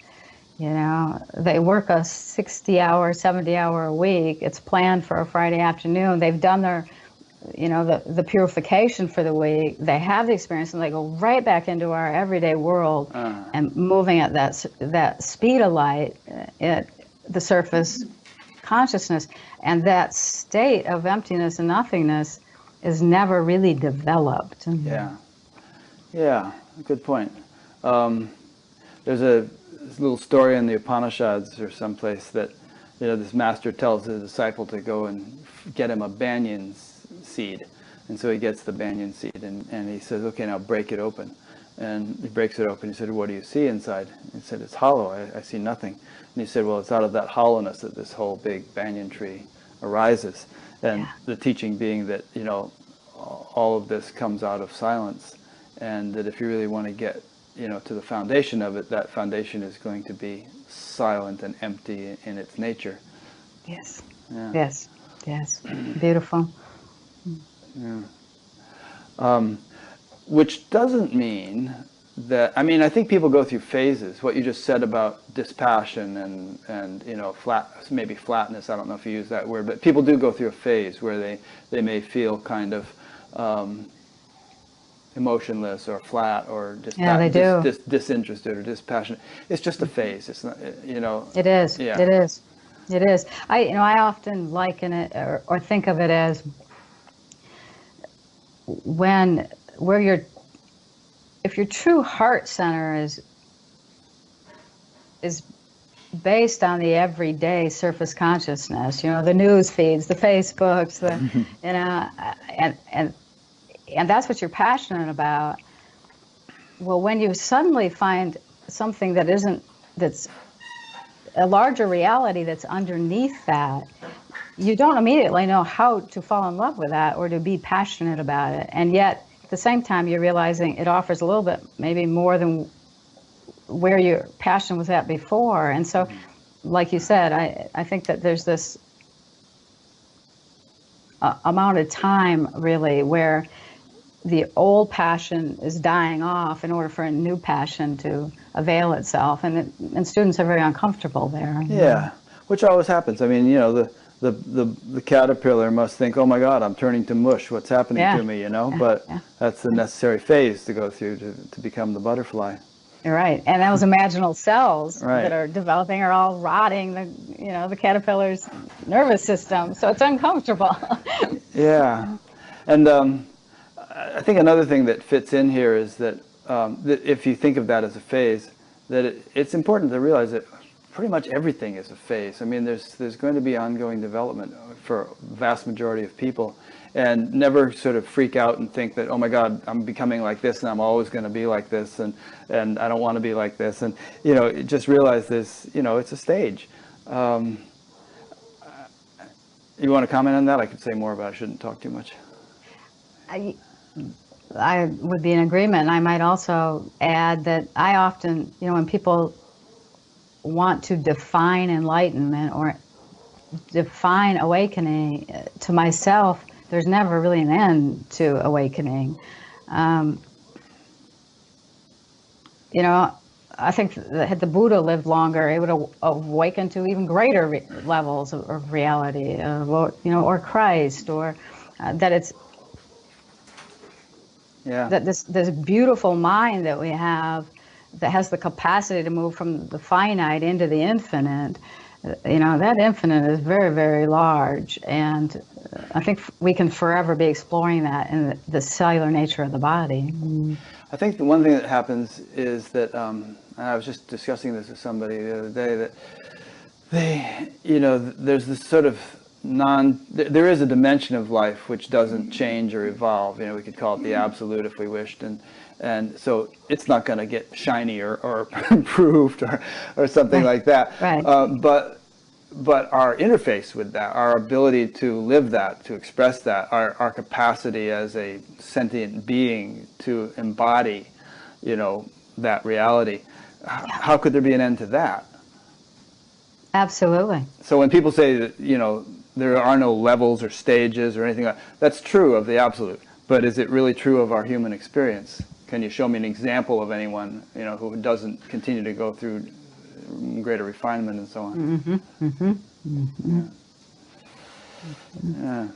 They work a 60-hour, 70-hour a week. It's planned for a Friday afternoon. They've done their, the purification for the week. They have the experience, and they go right back into our everyday world and moving at that speed of light at the surface consciousness. And that state of emptiness and nothingness is never really developed. Yeah, good point. There's this little story in the Upanishads or someplace that this master tells his disciple to go and get him a banyan seed, and so he gets the banyan seed and he says, okay, now break it open. And he breaks it open. He said, what do you see inside? He said, it's hollow. I see nothing. And he said, well, it's out of that hollowness that this whole big banyan tree arises. And the teaching being that all of this comes out of silence, and that if you really want to get to the foundation of it, that foundation is going to be silent and empty in its nature. Yes. Yeah. Yes. Beautiful. Yeah. Which doesn't mean that, I think people go through phases. What you just said about dispassion and maybe flatness, I don't know if you use that word, but people do go through a phase where they may feel kind of emotionless or flat or disinterested or dispassionate. It's just a phase. It's not, It is. Yeah. It is. It is. I often liken it or think of it as if your true heart center is based on the everyday surface consciousness, the news feeds, the Facebooks, and that's what you're passionate about. Well, when you suddenly find something that's a larger reality that's underneath that, you don't immediately know how to fall in love with that or to be passionate about it. And yet, at the same time, you're realizing it offers a little bit, maybe more than where your passion was at before. And so, like you said, I think that there's this amount of time, really, where the old passion is dying off in order for a new passion to avail itself, and students are very uncomfortable there. Yeah, which always happens. The caterpillar must think, oh my God, I'm turning to mush. What's happening to me? But that's the necessary phase to go through to become the butterfly. You're right, and those imaginal cells that are developing are all rotting the caterpillar's nervous system, so it's uncomfortable. Yeah, and I think another thing that fits in here is that if you think of that as a phase, that it's important to realize that pretty much everything is a phase. There's going to be ongoing development for a vast majority of people, and never sort of freak out and think that, oh my God, I'm becoming like this and I'm always going to be like this, and I don't want to be like this. And, just realize this, it's a stage. You want to comment on that? I could say more, but I shouldn't talk too much. I would be in agreement. I might also add that I often, when people want to define enlightenment or define awakening, to myself, there's never really an end to awakening. I think that had the Buddha lived longer, it would awaken to even greater levels of reality, or Christ, or that it's that this beautiful mind that we have that has the capacity to move from the finite into the infinite, that infinite is very, very large. And I think we can forever be exploring that in the cellular nature of the body. I think the one thing that happens is that, and I was just discussing this with somebody the other day, that there's this sort of there is a dimension of life which doesn't change or evolve. We could call it the absolute if we wished, and so it's not going to get shiny or improved or something like that. Right. But our interface with that, our ability to live that, to express that, our capacity as a sentient being to embody, that reality, how could there be an end to that? Absolutely. So when people say that, there are no levels or stages or anything like that, that's true of the absolute. But is it really true of our human experience? Can you show me an example of anyone, who doesn't continue to go through greater refinement and so on? Mm-hmm. Mm-hmm. Mm-hmm. Yeah.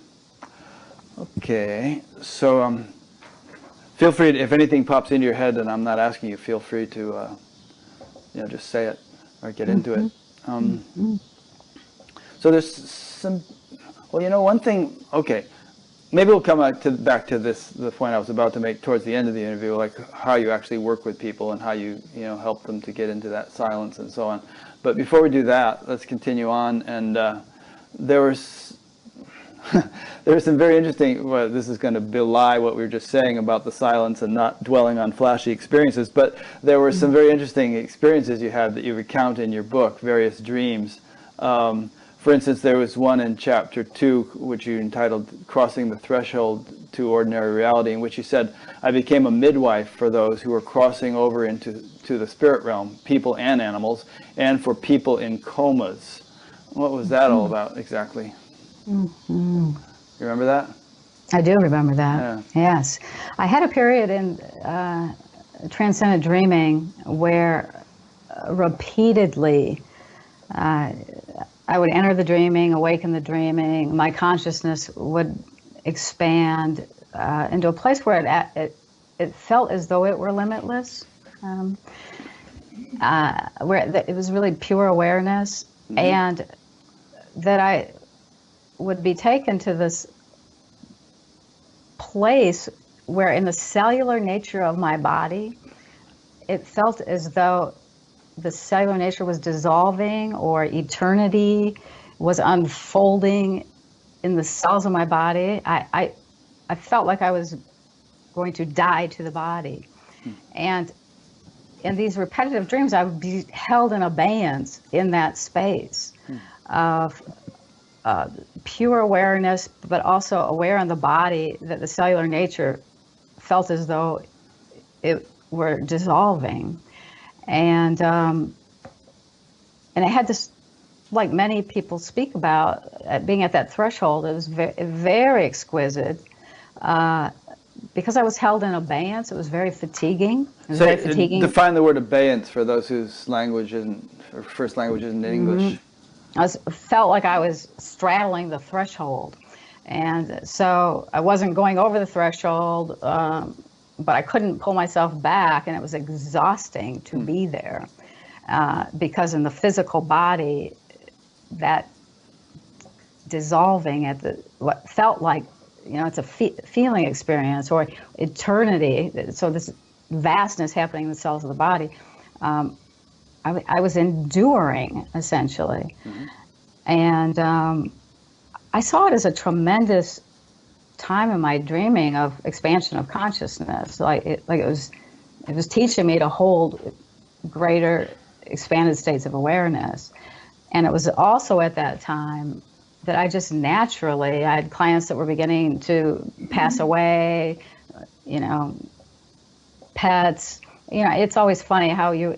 Okay. So feel free to, if anything pops into your head and I'm not asking you, feel free to just say it or get into it. So there's some, one thing, okay, maybe we'll come back to the point I was about to make towards the end of the interview, like how you actually work with people and how you help them to get into that silence and so on. But before we do that, let's continue on. And there was some very interesting, well, this is going to belie what we were just saying about the silence and not dwelling on flashy experiences, but there were some very interesting experiences you had that you recount in your book, various dreams. For instance, there was one in chapter 2, which you entitled Crossing the Threshold to Ordinary Reality, in which you said, I became a midwife for those who were crossing over into the spirit realm, people and animals, and for people in comas. What was that all about exactly? Mm-hmm. You remember that? I do remember that. Yeah. Yes. I had a period in transcendent dreaming where repeatedly I would enter the dreaming, awaken the dreaming. My consciousness would expand into a place where it felt as though it were limitless, where it was really pure awareness, and that I would be taken to this place where in the cellular nature of my body, it felt as though the cellular nature was dissolving, or eternity was unfolding in the cells of my body. I felt like I was going to die to the body. And in these repetitive dreams, I would be held in abeyance in that space of pure awareness, but also aware in the body that the cellular nature felt as though it were dissolving. And it had this, like many people speak about, being at that threshold. It was very exquisite. Because I was held in abeyance, it was very fatiguing. Very fatiguing. Define the word abeyance for those whose language isn't, or first language isn't English. I felt like I was straddling the threshold. And so I wasn't going over the threshold, but I couldn't pull myself back, and it was exhausting to be there. Because in the physical body, that dissolving at what felt like, it's a feeling experience, or eternity. So this vastness happening in the cells of the body. I was enduring, essentially. And I saw it as a tremendous time in my dreaming of expansion of consciousness. It was teaching me to hold greater expanded states of awareness. And it was also at that time that I just naturally, I had clients that were beginning to pass away, you know, pets. You know, it's always funny how you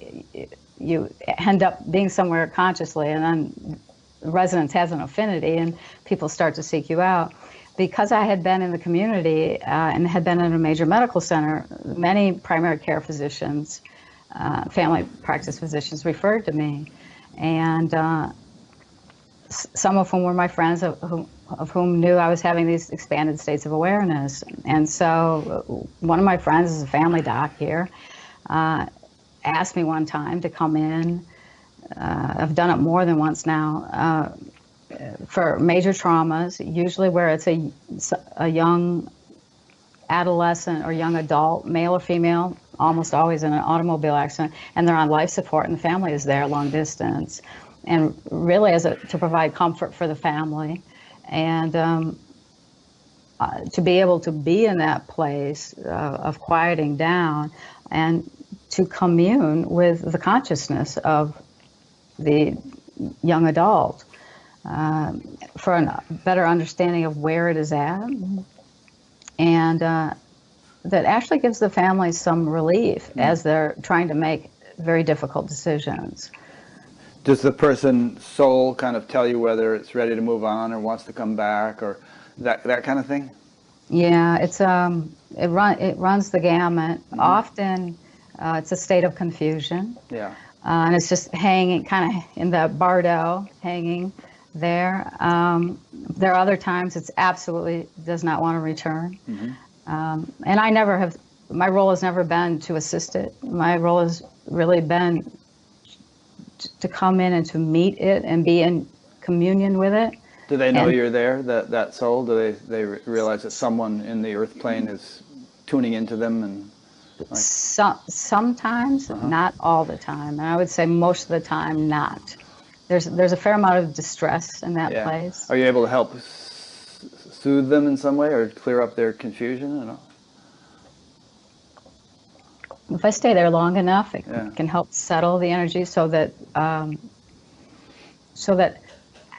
end up being somewhere consciously, and then resonance has an affinity and people start to seek you out. Because I had been in the community and had been in a major medical center, many primary care physicians, family practice physicians referred to me. And some of whom were my friends, of whom knew I was having these expanded states of awareness. And so one of my friends is a family doc here, asked me one time to come in. I've done it more than once now, for major traumas, usually where it's a young adolescent or young adult, male or female, almost always in an automobile accident, and they're on life support and the family is there long distance. And really to provide comfort for the family and to be able to be in that place of quieting down and to commune with the consciousness of the young adult for a better understanding of where it is at, and that actually gives the family some relief as they're trying to make very difficult decisions. Does the person's soul kind of tell you whether it's ready to move on or wants to come back, or that kind of thing? Yeah, it runs the gamut. Mm-hmm. Often it's a state of confusion. Yeah. And it's just hanging, kind of in the bardo, hanging there. There are other times it's absolutely does not want to return. Mm-hmm. And I never have, my role has never been to assist it. My role has really been to come in and to meet it and be in communion with it. Do they know you're there, that soul? Do they realize that someone in the earth plane is tuning into them? And sometimes, not all the time. And I would say most of the time, not. There's a fair amount of distress in that place. Are you able to help soothe them in some way or clear up their confusion? Or if I stay there long enough, it can help settle the energy so that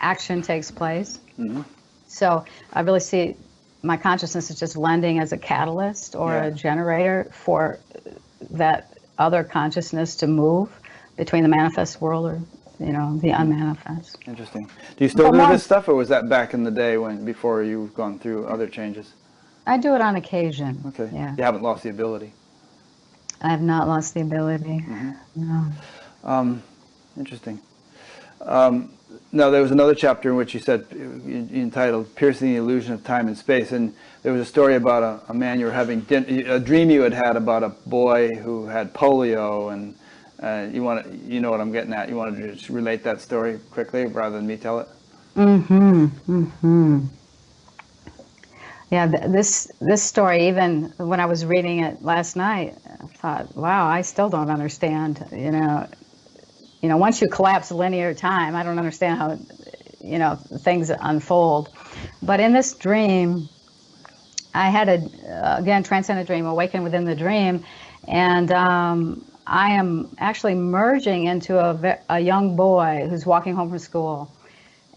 action takes place. Mm-hmm. So I really see my consciousness is just lending as a catalyst or a generator for that other consciousness to move between the manifest world or the unmanifest. Interesting. Do you still do this stuff, or was that back in the day before you've gone through other changes? I do it on occasion. Okay. Yeah. You haven't lost the ability. I have not lost the ability. Mm-hmm. No. Interesting. Now, there was another chapter in which you said, entitled "Piercing the Illusion of Time and Space," and there was a story about a man you were having a dream you had about a boy who had polio, and you know what I'm getting at. You wanted to just relate that story quickly rather than me tell it? Mm-hmm. Mm-hmm. Yeah, this story, even when I was reading it last night, I thought, wow, I still don't understand, once you collapse linear time, I don't understand how, things unfold. But in this dream, I had again, transcendent dream, awaken within the dream, and I am actually merging into a young boy who's walking home from school,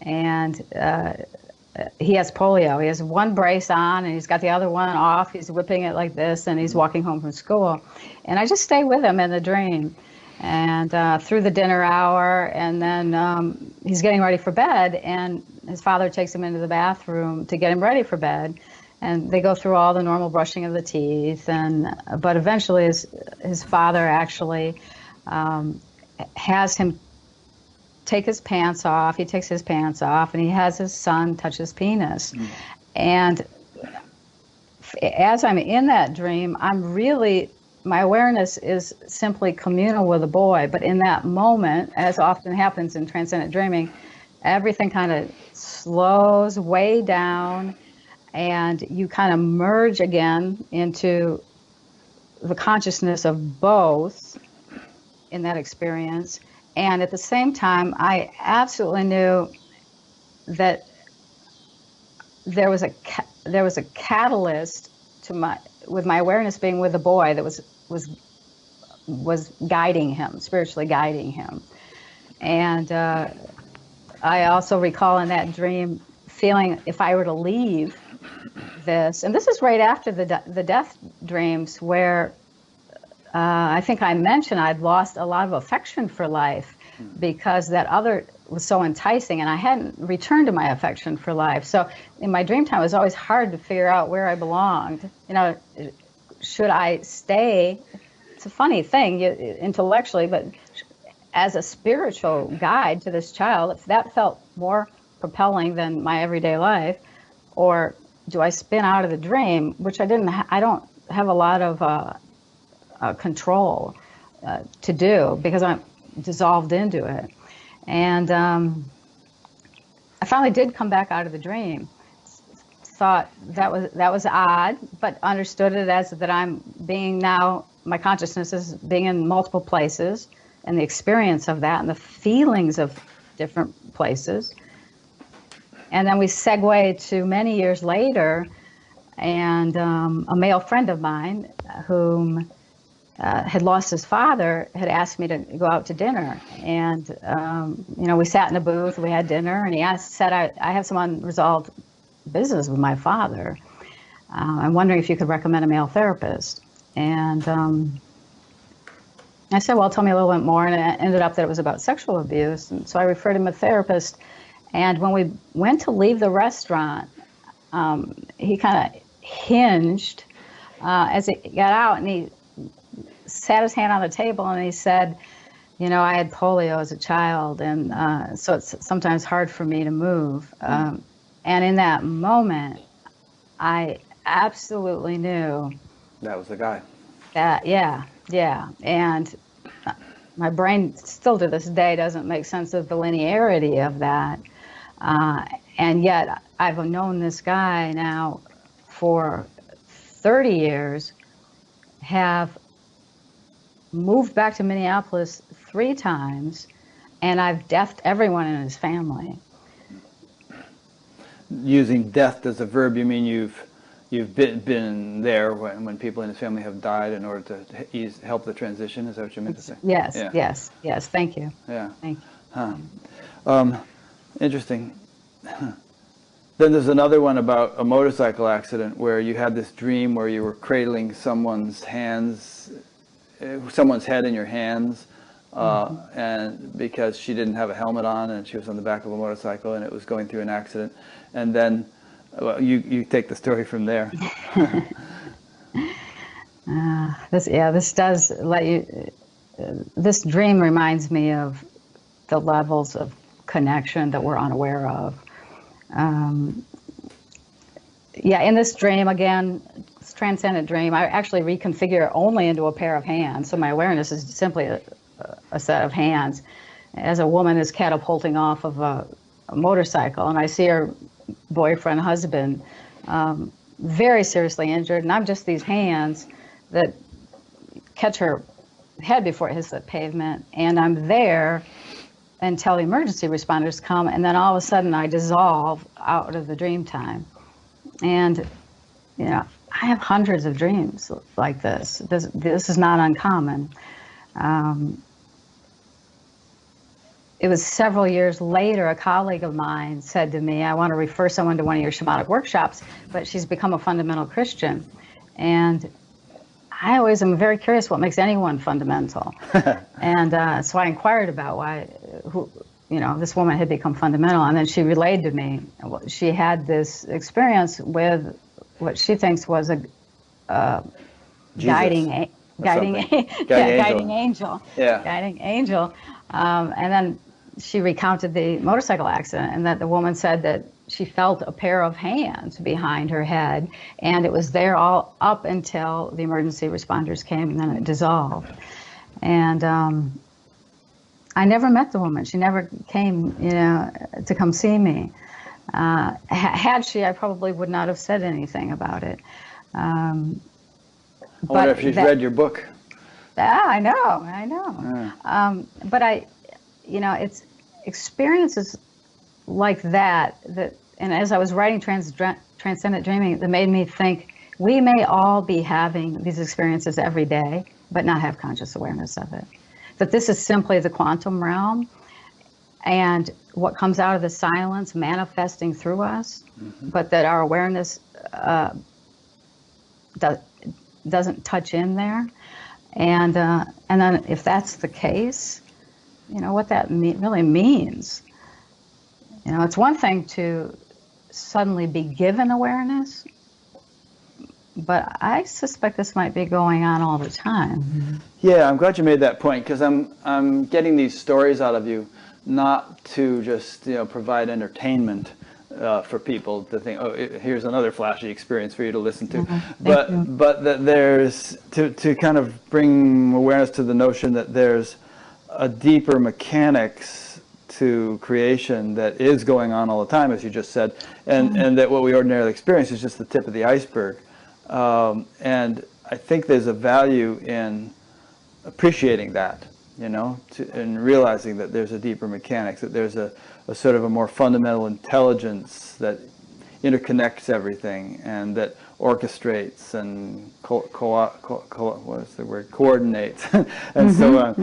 and he has polio. He has one brace on, and he's got the other one off. He's whipping it like this, and he's walking home from school. And I just stay with him in the dream, and through the dinner hour, and then he's getting ready for bed, and his father takes him into the bathroom to get him ready for bed. And they go through all the normal brushing of the teeth, but eventually his father actually has him take his pants off. He takes his pants off, and he has his son touch his penis. Mm. And as I'm in that dream, my awareness is simply communal with the boy. But in that moment, as often happens in transcendent dreaming, everything kind of slows way down, and you kind of merge again into the consciousness of both in that experience. And at the same time, I absolutely knew that there was a catalyst to with my awareness being with a boy that was guiding him, spiritually guiding him. And I also recall in that dream feeling if I were to leave this, and this is right after the death dreams where I think I mentioned I'd lost a lot of affection for life because that other was so enticing, and I hadn't returned to my affection for life. So in my dream time, it was always hard to figure out where I belonged. You know, should I stay? It's a funny thing intellectually, but as a spiritual guide to this child, if that felt more propelling than my everyday life, or do I spin out of the dream, which I don't have a lot of control to do because I'm dissolved into it. And I finally did come back out of the dream. Thought that was odd, but understood it as that I'm being now, my consciousness is being in multiple places, and the experience of that and the feelings of different places. And then we segue to many years later, and a male friend of mine whom had lost his father had asked me to go out to dinner. And, you know, we sat in a booth, we had dinner, and he said, I have some unresolved business with my father. I'm wondering if you could recommend a male therapist. And I said, well, tell me a little bit more. And it ended up that it was about sexual abuse. And so I referred him to a therapist. And when we went to leave the restaurant, he kind of hinged as he got out, and he sat his hand on the table and he said, you know, I had polio as a child, and so it's sometimes hard for me to move. And in that moment, I absolutely knew that was the guy. That, yeah. And my brain still to this day doesn't make sense of the linearity of that. And yet I've known this guy now for 30 years, have moved back to Minneapolis 3 times, and I've deathed everyone in his family. Using death as a verb, you mean you've been there when people in his family have died in order to help the transition? Is that what you meant to say? Yes, yeah. yes. Thank you. Yeah. Thank you. Interesting. Then there's another one about a motorcycle accident where you had this dream where you were cradling someone's head in your hands, and because she didn't have a helmet on and she was on the back of a motorcycle and it was going through an accident. And then you take the story from there. This does let you. This dream reminds me of the levels of connection that we're unaware of. In this dream, again, it's a transcendent dream, I actually reconfigure only into a pair of hands. So my awareness is simply a set of hands. As a woman is catapulting off of a motorcycle, and I see her boyfriend, husband, very seriously injured, and I'm just these hands that catch her head before it hits the pavement, and I'm there until the emergency responders come, and then all of a sudden I dissolve out of the dream time. And, you know, I have hundreds of dreams like this. This is not uncommon. It was several years later, a colleague of mine said to me, I want to refer someone to one of your shamanic workshops, but she's become a fundamental Christian. And I always am very curious what makes anyone fundamental. And so I inquired about this woman had become fundamental. And then she relayed to me, she had this experience with what she thinks was a guiding angel. And then she recounted the motorcycle accident, and that the woman said that she felt a pair of hands behind her head, and it was there all up until the emergency responders came, and then it dissolved. And I never met the woman. She never came, to come see me. Had she, I probably would not have said anything about it. I wonder if she's read your book. I know. But it's experiences like that and as I was writing Transcendent Dreaming, that made me think we may all be having these experiences every day, but not have conscious awareness of it. That this is simply the quantum realm, and what comes out of the silence manifesting through us, but that our awareness doesn't touch in there. And then if that's the case, what that really means. It's one thing to suddenly be given awareness, but I suspect this might be going on all the time. Yeah, I'm glad you made that point, because I'm getting these stories out of you not to just provide entertainment for people to think, oh, here's another flashy experience for you to listen to, but that there's to kind of bring awareness to the notion that there's a deeper mechanics to creation that is going on all the time, as you just said, and that what we ordinarily experience is just the tip of the iceberg. And I think there's a value in appreciating that, and realizing that there's a deeper mechanics, that there's a sort of a more fundamental intelligence that interconnects everything and that orchestrates and what is the word? Coordinates and so on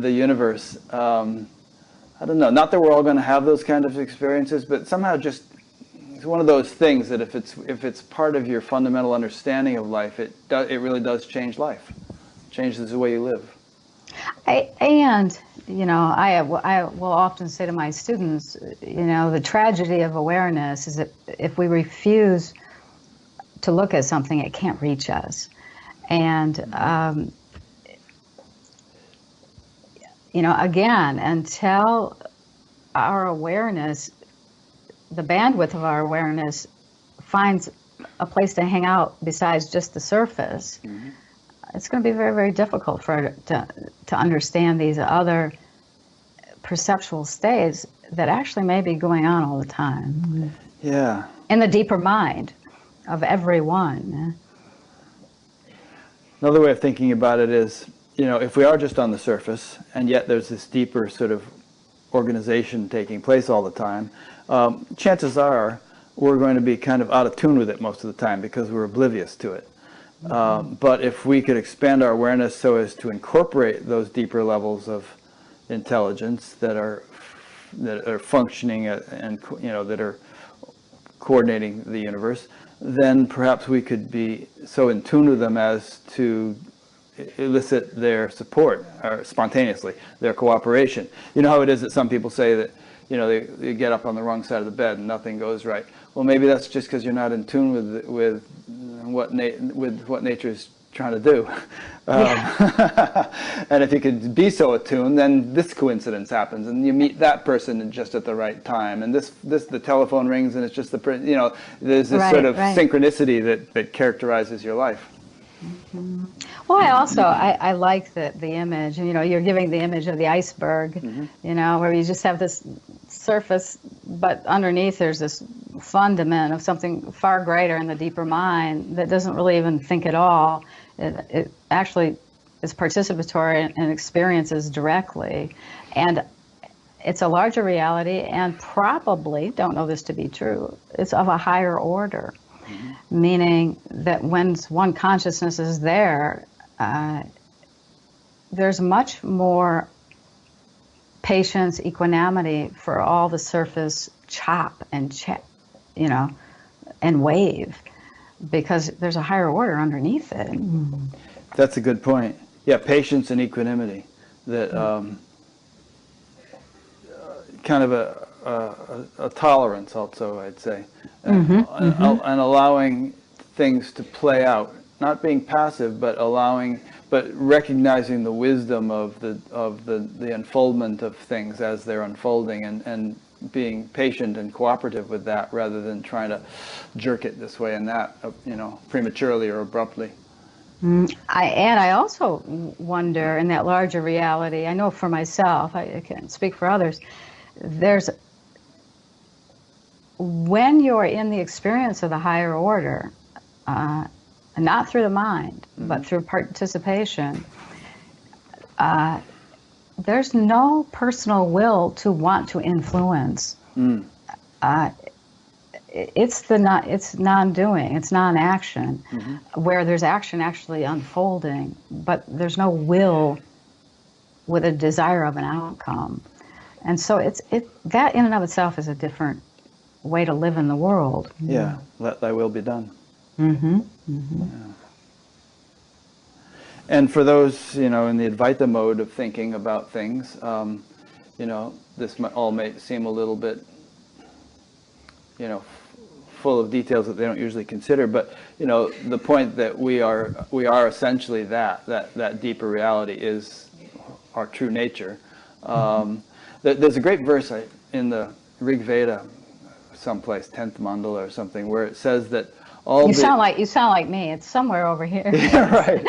the universe. I don't know. Not that we're all going to have those kind of experiences, but somehow just it's one of those things that if it's part of your fundamental understanding of life, it really does change life, changes the way you live. I will often say to my students, the tragedy of awareness is that if we refuse to look at something, it can't reach us. And, again, until our awareness, the bandwidth of our awareness finds a place to hang out besides just the surface, it's going to be very, very difficult for it to understand these other perceptual states that actually may be going on all the time. Yeah. In the deeper mind of everyone. Another way of thinking about it is, if we are just on the surface, and yet there's this deeper sort of organization taking place all the time, chances are we're going to be kind of out of tune with it most of the time because we're oblivious to it. But if we could expand our awareness so as to incorporate those deeper levels of intelligence that are functioning and that are coordinating the universe, then perhaps we could be so in tune with them as to elicit their support spontaneously, their cooperation. You know how it is that some people say that they get up on the wrong side of the bed and nothing goes right. Well, maybe that's just because you're not in tune with what nature is trying to do. And if you could be so attuned, then this coincidence happens, and you meet that person just at the right time, and the telephone rings, and it's just there's this sort of synchronicity that characterizes your life. Well, I like the image, and you're giving the image of the iceberg, where you just have this surface, but underneath there's this fundament of something far greater in the deeper mind that doesn't really even think at all. It actually is participatory and experiences directly, and it's a larger reality, and probably, don't know this to be true, it's of a higher order. Meaning that when one consciousness is there, there's much more patience, equanimity for all the surface chop and and wave, because there's a higher order underneath it. That's a good point. Yeah, patience and equanimity. That kind of a tolerance also, I'd say, and allowing things to play out, not being passive, but recognizing the wisdom of the unfoldment of things as they're unfolding, and being patient and cooperative with that, rather than trying to jerk it this way and that, prematurely or abruptly. I also wonder, in that larger reality, I know for myself, I can't speak for others, when you're in the experience of the higher order, not through the mind, but through participation, there's no personal will to want to influence. it's non-doing, it's non-action, where there's action actually unfolding, but there's no will with a desire of an outcome. And so that in and of itself is a different way to live in the world. Yeah, let thy will be done. Mm-hmm. Mm-hmm. Yeah. And for those, in the Advaita mode of thinking about things, this all may seem a little bit, full of details that they don't usually consider. But, the point that we are essentially that deeper reality is our true nature. There's a great verse in the Rig Veda, someplace, 10th mandala or something, where it says that you sound like me. It's somewhere over here. Yeah, right.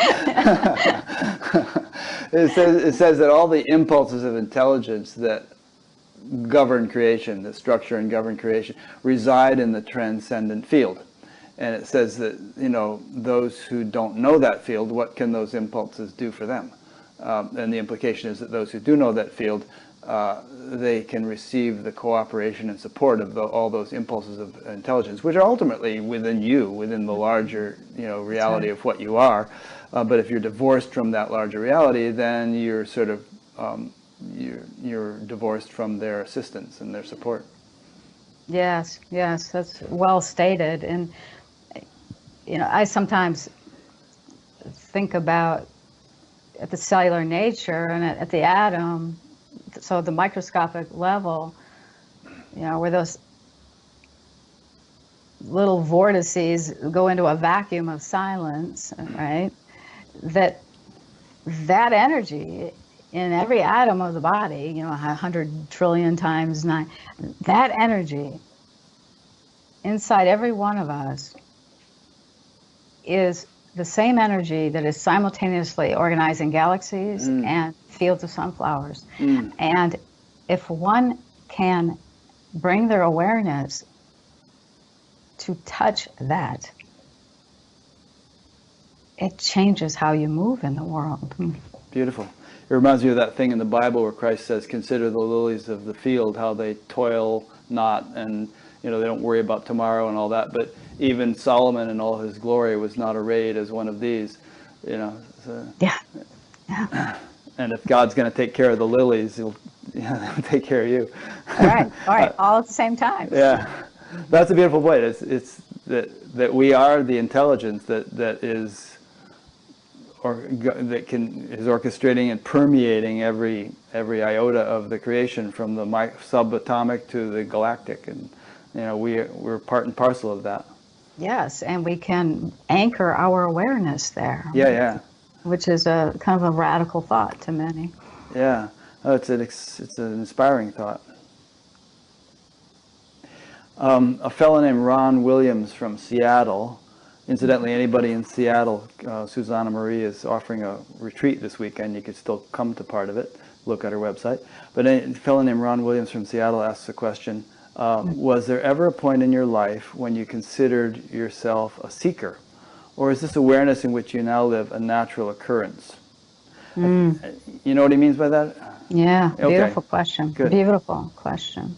It says that all the impulses of intelligence that govern creation, that structure and govern creation, reside in the transcendent field. And it says that, those who don't know that field, what can those impulses do for them? And the implication is that those who do know that field, they can receive the cooperation and support of all those impulses of intelligence, which are ultimately within you, within the larger, reality of what you are. But if you're divorced from that larger reality, then you're sort of you're divorced from their assistance and their support. Yes, that's well stated. And I sometimes think about at the cellular nature and at the atom. So the microscopic level, where those little vortices go into a vacuum of silence, right? That energy in every atom of the body, 100 trillion times 9, that energy inside every one of us is the same energy that is simultaneously organizing galaxies and fields of sunflowers. And if one can bring their awareness to touch that, it changes how you move in the world. Beautiful. It reminds me of that thing in the Bible where Christ says, consider the lilies of the field, how they toil not, and they don't worry about tomorrow and all that. But even Solomon in all his glory was not arrayed as one of these, So. Yeah. And if God's going to take care of the lilies, he'll take care of you. All right, all at the same time. Yeah, that's a beautiful point. It's that we are the intelligence that is orchestrating and permeating every iota of the creation, from the subatomic to the galactic, and we're part and parcel of that. Yes, and we can anchor our awareness there. Yeah. Which is a kind of a radical thought to many. Yeah, it's an inspiring thought. A fellow named Ron Williams from Seattle. Incidentally, anybody in Seattle, Susanna Marie is offering a retreat this weekend. You could still come to part of it. Look at her website. But a fellow named Ron Williams from Seattle asks a question. Was there ever a point in your life when you considered yourself a seeker? Or is this awareness in which you now live a natural occurrence? You know what he means by that? Yeah, Okay. beautiful question. Good. Beautiful question.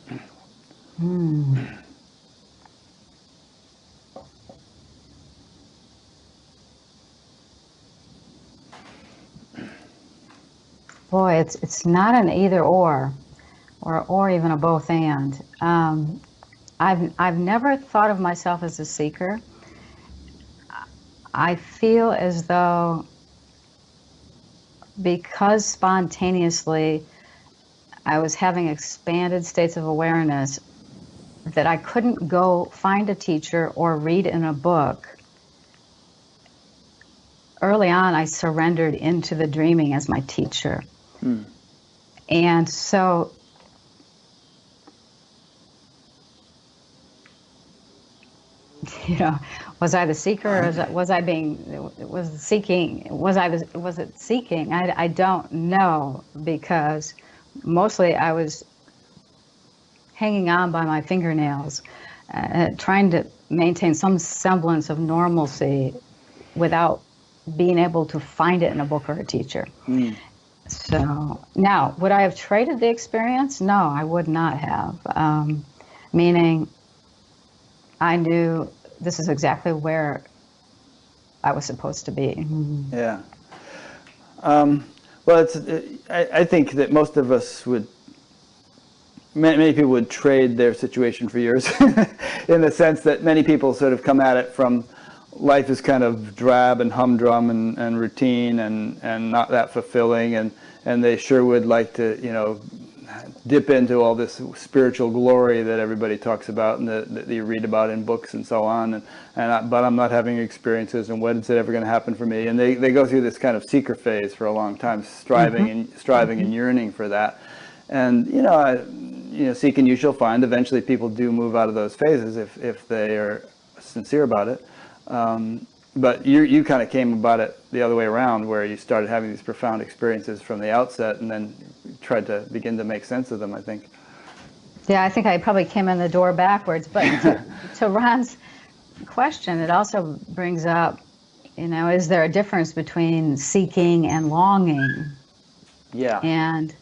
Boy, it's not an either or even a both and. I've never thought of myself as a seeker. I feel as though, because spontaneously I was having expanded states of awareness, that I couldn't go find a teacher or read in a book. Early on, I surrendered into the dreaming as my teacher. And so was I the seeker, or was it seeking? I don't know, because mostly I was hanging on by my fingernails, trying to maintain some semblance of normalcy without being able to find it in a book or a teacher. So now, would I have traded the experience? No, I would not have. Meaning, I knew this is exactly where I was supposed to be. Yeah. Well, I think that most of us would, many people would trade their situation for yours in the sense that many people sort of come at it from life is kind of drab and humdrum and routine and not that fulfilling, and they sure would like to, dip into all this spiritual glory that everybody talks about and that you read about in books and so on, but I'm not having experiences, and when is it ever going to happen for me? And they go through this kind of seeker phase for a long time, striving and yearning for that. And seek and you shall find. Eventually, people do move out of those phases if they are sincere about it. But you kind of came about it the other way around, where you started having these profound experiences from the outset, and then tried to begin to make sense of them, I think. Yeah, I think I probably came in the door backwards. But to Ron's question, it also brings up, is there a difference between seeking and longing? Yeah. And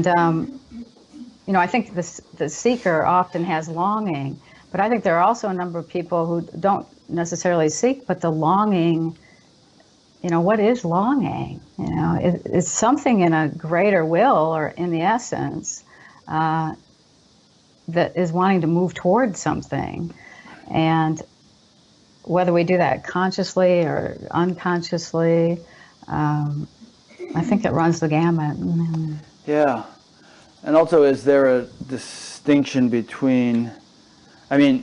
I think the seeker often has longing, but I think there are also a number of people who don't necessarily seek, but the longing, what is longing? It's something in a greater will or in the essence that is wanting to move towards something. And whether we do that consciously or unconsciously, I think it runs the gamut. Yeah. And also, is there a distinction between, I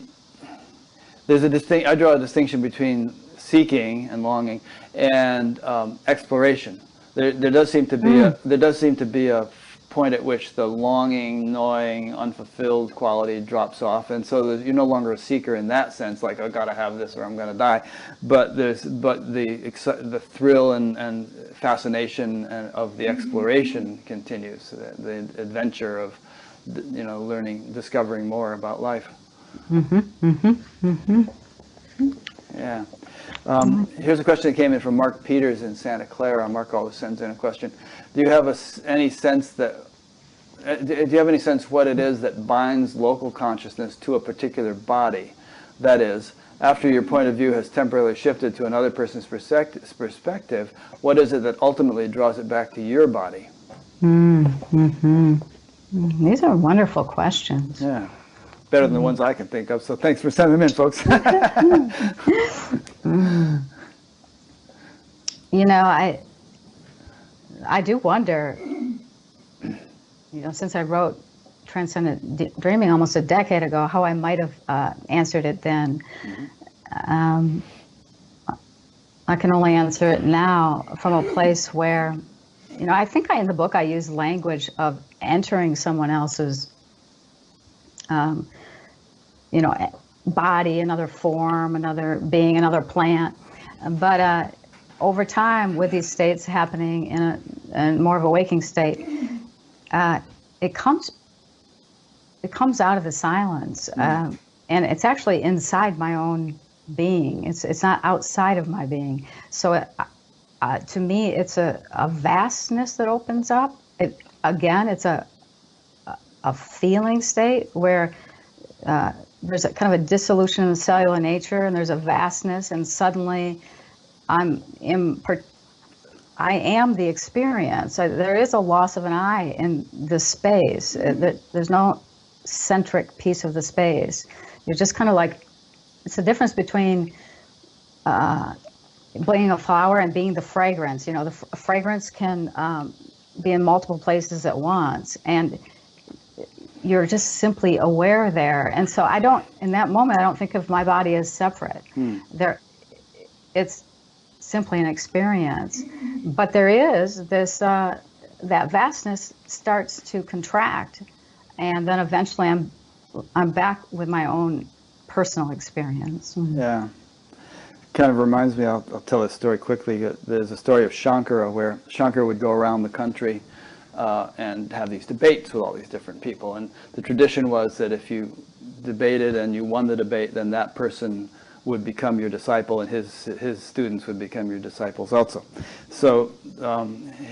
draw a distinction between seeking and longing and exploration. There does seem to be a point at which the longing, gnawing, unfulfilled quality drops off, and so you're no longer a seeker in that sense, like I gotta have this or I'm gonna die. But the thrill and fascination of the exploration continues, the adventure of learning, discovering more about life. Yeah. Here's a question that came in from Mark Peters in Santa Clara. Mark always sends in a question. Do you have any sense what it is that binds local consciousness to a particular body? That is, after your point of view has temporarily shifted to another person's perspective, what is it that ultimately draws it back to your body? These are wonderful questions. Yeah. Better than the ones I can think of, so thanks for sending them in, folks. I do wonder, since I wrote Transcendent Dreaming almost a decade ago, how I might have answered it then. I can only answer it now from a place where, I think in the book I use language of entering someone else's body, another form, another being, another plant. But over time, with these states happening in more of a waking state, it comes out of the silence, and it's actually inside my own being. It's not outside of my being. So to me, it's a vastness that opens up. It's a feeling state where there's a kind of a dissolution in the cellular nature, and there's a vastness, and suddenly I am the experience. There is a loss of an I in the space. There's no centric piece of the space. You're just kind of like, it's the difference between being a flower and being the fragrance. The fragrance can be in multiple places at once, and you're just simply aware there. And so in that moment, I don't think of my body as separate. It's simply an experience. But there is this, that vastness starts to contract, and then eventually I'm back with my own personal experience. Yeah. Kind of reminds me, I'll tell this story quickly. There's a story of Shankara, where Shankara would go around the country and have these debates with all these different people. And the tradition was that if you debated and you won the debate, then that person would become your disciple, and his students would become your disciples also. So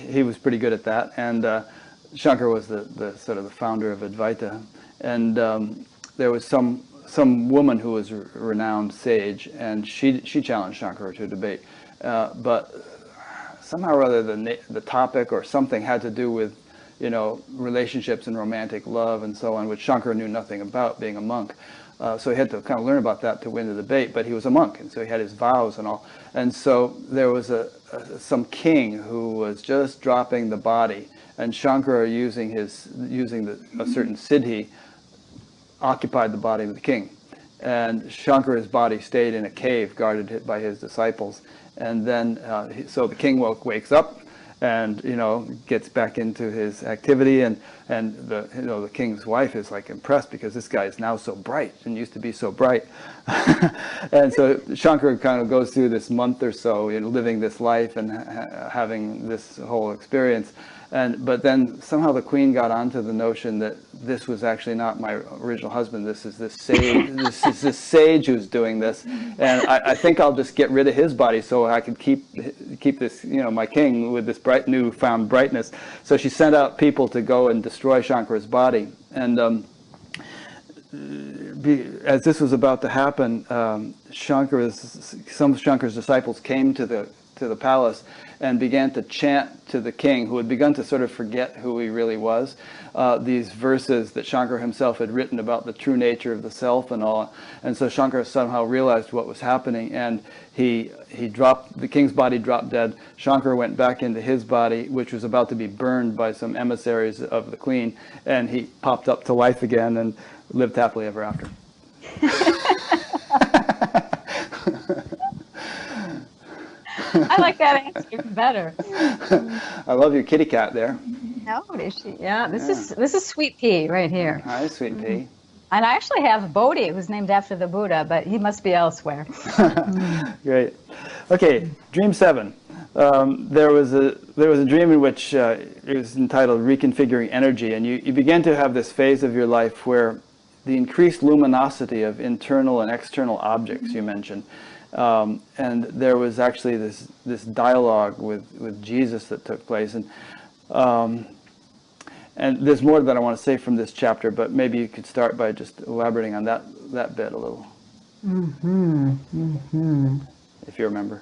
he was pretty good at that. And Shankara was the sort of the founder of Advaita. And there was some some woman who was a renowned sage, and she challenged Shankara to a debate. But somehow or other, the topic or something had to do with, relationships and romantic love and so on, which Shankara knew nothing about, being a monk. So he had to kind of learn about that to win the debate, but he was a monk, and so he had his vows and all. And so there was some king who was just dropping the body, and Shankara, using a certain siddhi, occupied the body of the king. And Shankara's body stayed in a cave guarded by his disciples. And then, so the king wakes up, and gets back into his activity, and the king's wife is like impressed because this guy is now so bright and used to be so bright. And so Shankara kind of goes through this month or so, living this life and having this whole experience. But then somehow the queen got onto the notion that this was actually not my original husband. This is this sage. this sage who's doing this, and I think I'll just get rid of his body so I can keep this, my king with this newfound brightness. So she sent out people to go and destroy Shankara's body. And as this was about to happen, some of Shankara's disciples came to the palace and began to chant to the king, who had begun to sort of forget who he really was, these verses that Shankara himself had written about the true nature of the self and all. And so Shankara somehow realized what was happening, and the king's body dropped dead. Shankara went back into his body, which was about to be burned by some emissaries of the queen, and he popped up to life again and lived happily ever after. I like that answer even better. I love your kitty cat there. No, is she? Yeah, this is Sweet Pea right here. Hi, Sweet Pea. And I actually have Bodhi, who's named after the Buddha, but he must be elsewhere. Great. Okay, Dream 7. There was a dream in which it was entitled Reconfiguring Energy, and you began to have this phase of your life where the increased luminosity of internal and external objects you mentioned. And there was actually this dialogue with Jesus that took place, and there's more that I want to say from this chapter, but maybe you could start by just elaborating on that bit a little, if you remember.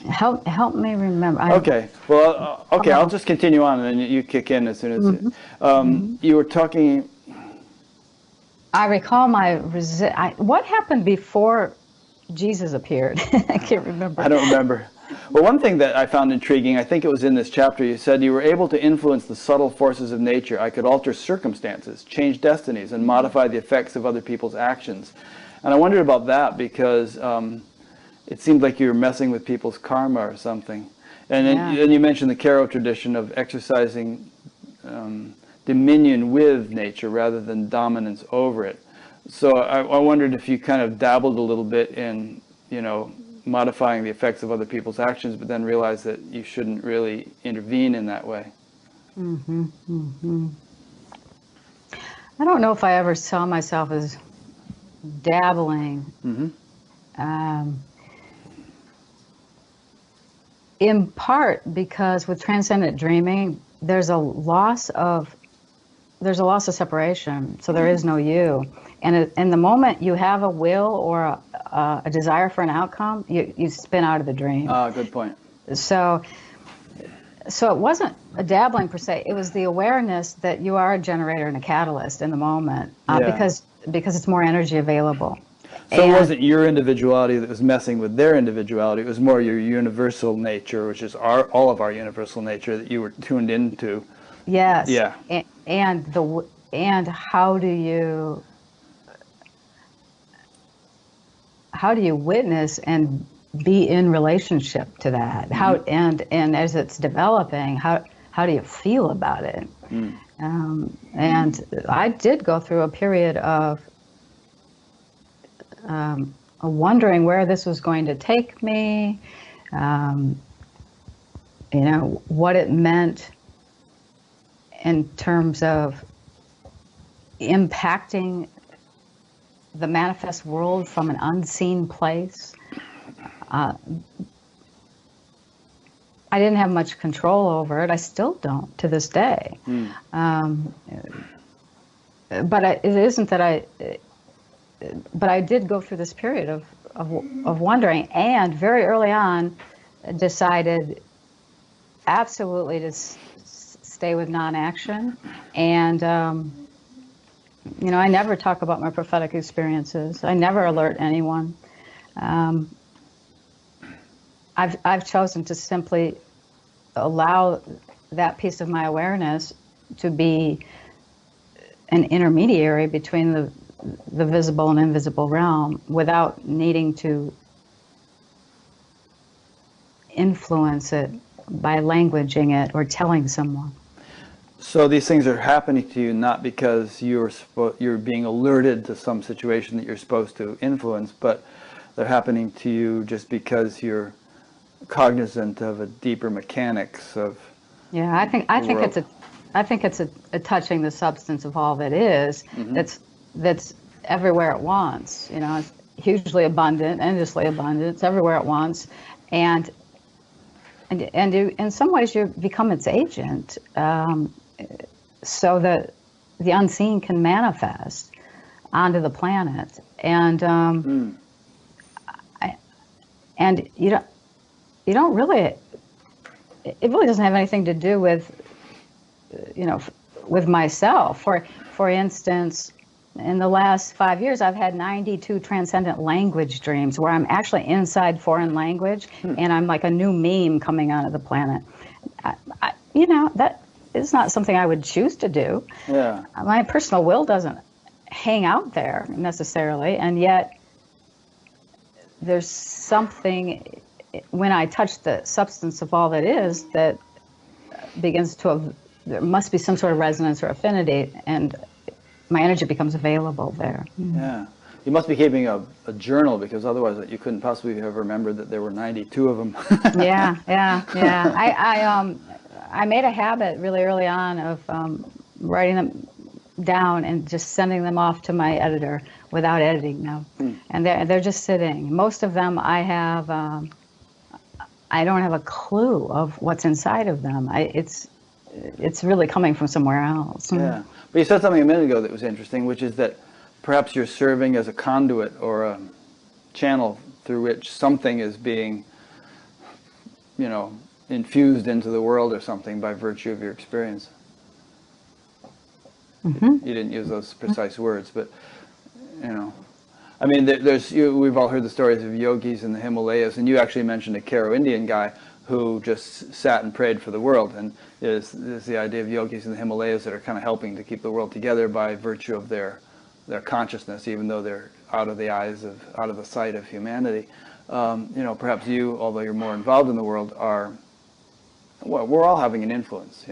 Help me remember. Okay. Well, okay. I'll just continue on, and then you kick in as soon as you were talking. I recall what happened before Jesus appeared. I can't remember. I don't remember. Well, one thing that I found intriguing, I think it was in this chapter, you said you were able to influence the subtle forces of nature. I could alter circumstances, change destinies, and modify the effects of other people's actions. And I wondered about that because it seemed like you were messing with people's karma or something. And then you mentioned the Karo tradition of exercising dominion with nature rather than dominance over it. So I wondered if you kind of dabbled a little bit in, modifying the effects of other people's actions, but then realized that you shouldn't really intervene in that way. I don't know if I ever saw myself as dabbling. In part because with transcendent dreaming, there's a loss of separation, so there is no you. And in the moment you have a will or a desire for an outcome, you spin out of the dream. Good point. So it wasn't a dabbling per se. It was the awareness that you are a generator and a catalyst in the moment, because it's more energy available. So it wasn't your individuality that was messing with their individuality. It was more your universal nature, which is all of our universal nature that you were tuned into. Yes. Yeah. And how do you witness and be in relationship to that? How and as it's developing, how do you feel about it? And I did go through a period of wondering where this was going to take me, what it meant in terms of impacting the manifest world from an unseen place. I didn't have much control over it. I still don't to this day. But it isn't that but I did go through this period of wondering, and very early on decided absolutely to stay with non-action. And I never talk about my prophetic experiences. I never alert anyone. I've chosen to simply allow that piece of my awareness to be an intermediary between the visible and invisible realm without needing to influence it by languaging it or telling someone. So these things are happening to you not because you're being alerted to some situation that you're supposed to influence, but they're happening to you just because you're cognizant of a deeper mechanics of. Yeah, I think it's a touching the substance of all that is. That's everywhere at once. It's hugely abundant, endlessly abundant. It's everywhere at once, and in some ways you become its agent, so that the unseen can manifest onto the planet, and and you don't really. It really doesn't have anything to do with, with myself. For instance, in the last 5 years, I've had 92 transcendent language dreams where I'm actually inside foreign language and I'm like a new meme coming onto the planet. That is not something I would choose to do. Yeah. My personal will doesn't hang out there necessarily, and yet there's something when I touch the substance of all that is that begins to, there must be some sort of resonance or affinity, and my energy becomes available there. Yeah. You must be keeping a journal, because otherwise you couldn't possibly have remembered that there were 92 of them. Yeah. I made a habit really early on of writing them down and just sending them off to my editor without editing them. And they're just sitting. Most of them I don't have a clue of what's inside of them. It's really coming from somewhere else. Yeah. But you said something a minute ago that was interesting, which is that perhaps you're serving as a conduit or a channel through which something is being, infused into the world or something by virtue of your experience. You didn't use those precise words, but, I mean, we've all heard the stories of yogis in the Himalayas, and you actually mentioned a Karo Indian guy who just sat and prayed for the world. And there's the idea of yogis in the Himalayas that are kind of helping to keep the world together by virtue of their consciousness, even though they're out of the sight of humanity. Perhaps you, although you're more involved in the world, we're all having an influence.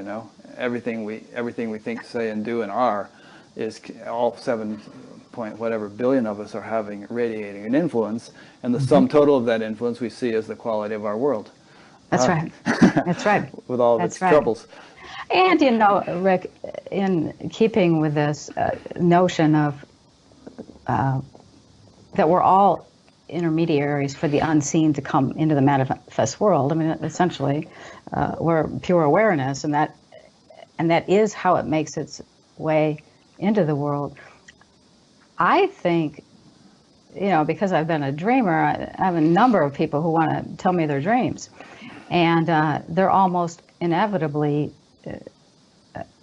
Everything we think, say, and do and are is all 7 point whatever billion of us are radiating an influence, and the sum total of that influence we see as the quality of our world. That's right. That's right. With all of its troubles. And Rick, in keeping with this notion of that we're all intermediaries for the unseen to come into the manifest world. I mean, essentially, we're pure awareness, and that is how it makes its way into the world. I think, because I've been a dreamer, I have a number of people who want to tell me their dreams, and they're almost inevitably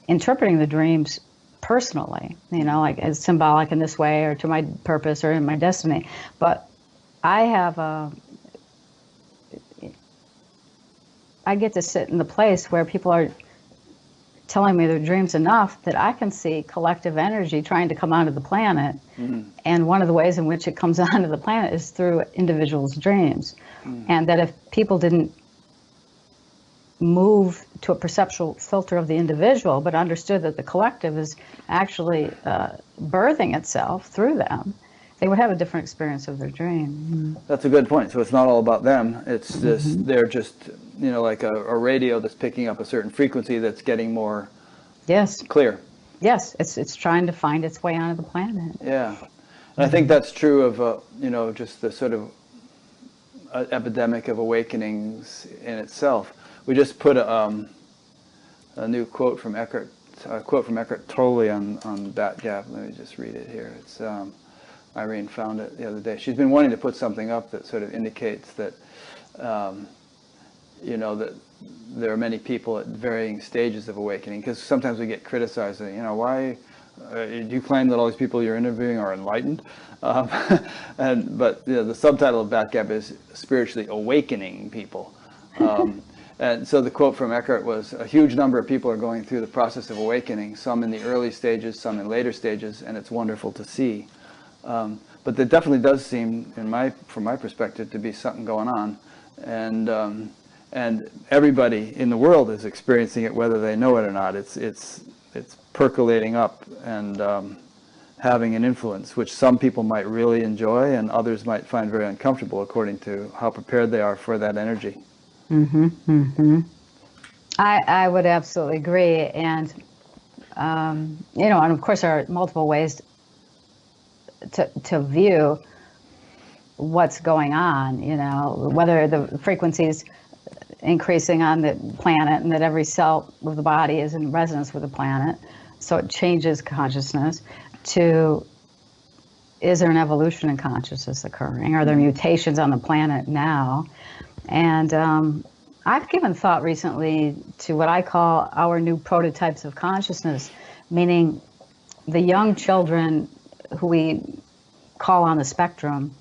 interpreting the dreams personally, like as symbolic in this way or to my purpose or in my destiny. But I get to sit in the place where people are telling me their dreams enough that I can see collective energy trying to come onto the planet. And one of the ways in which it comes onto the planet is through individuals' dreams. And that if people didn't move to a perceptual filter of the individual, but understood that the collective is actually birthing itself through them, they would have a different experience of their dream. That's a good point. So it's not all about them. It's just they're just like a radio that's picking up a certain frequency that's getting more clear. Yes, it's trying to find its way onto the planet. Yeah, and I think that's true of just the sort of epidemic of awakenings in itself. We just put a new quote from Eckhart Tolle on Batgap. Let me just read it here. It's Irene found it the other day. She's been wanting to put something up that sort of indicates that, that there are many people at varying stages of awakening, because sometimes we get criticized, why do you claim that all these people you're interviewing are enlightened? But the subtitle of Bat Gap is Spiritually Awakening People. And so the quote from Eckhart was, a huge number of people are going through the process of awakening, some in the early stages, some in later stages, and it's wonderful to see. But there definitely does seem, from my perspective, to be something going on. And everybody in the world is experiencing it, whether they know it or not. It's percolating up and having an influence, which some people might really enjoy and others might find very uncomfortable, according to how prepared they are for that energy. I would absolutely agree. And, and of course there are multiple ways to view what's going on, whether the frequencies increasing on the planet and that every cell of the body is in resonance with the planet, so it changes consciousness, to is there an evolution in consciousness occurring? Are there mutations on the planet now? And I've given thought recently to what I call our new prototypes of consciousness, meaning the young children who we call on the spectrum,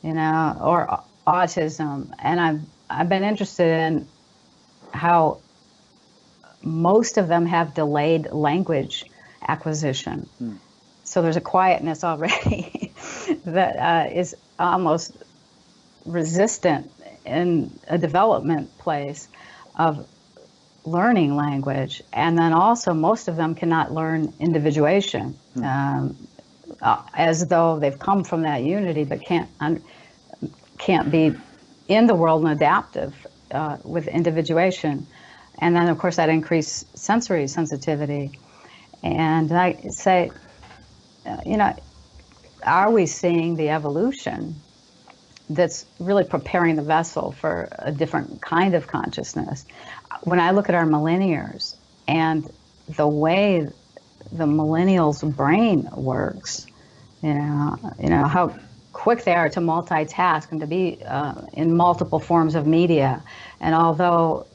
or autism. And I've been interested in how most of them have delayed language acquisition. So there's a quietness already that is almost resistant in a development place of learning language. And then also most of them cannot learn individuation, as though they've come from that unity, but can't be in the world and adaptive with individuation. And then of course that increased sensory sensitivity. And I say, are we seeing the evolution that's really preparing the vessel for a different kind of consciousness? When I look at our millennials and the way the millennials' brain works, how quick they are to multitask and to be in multiple forms of media. And although,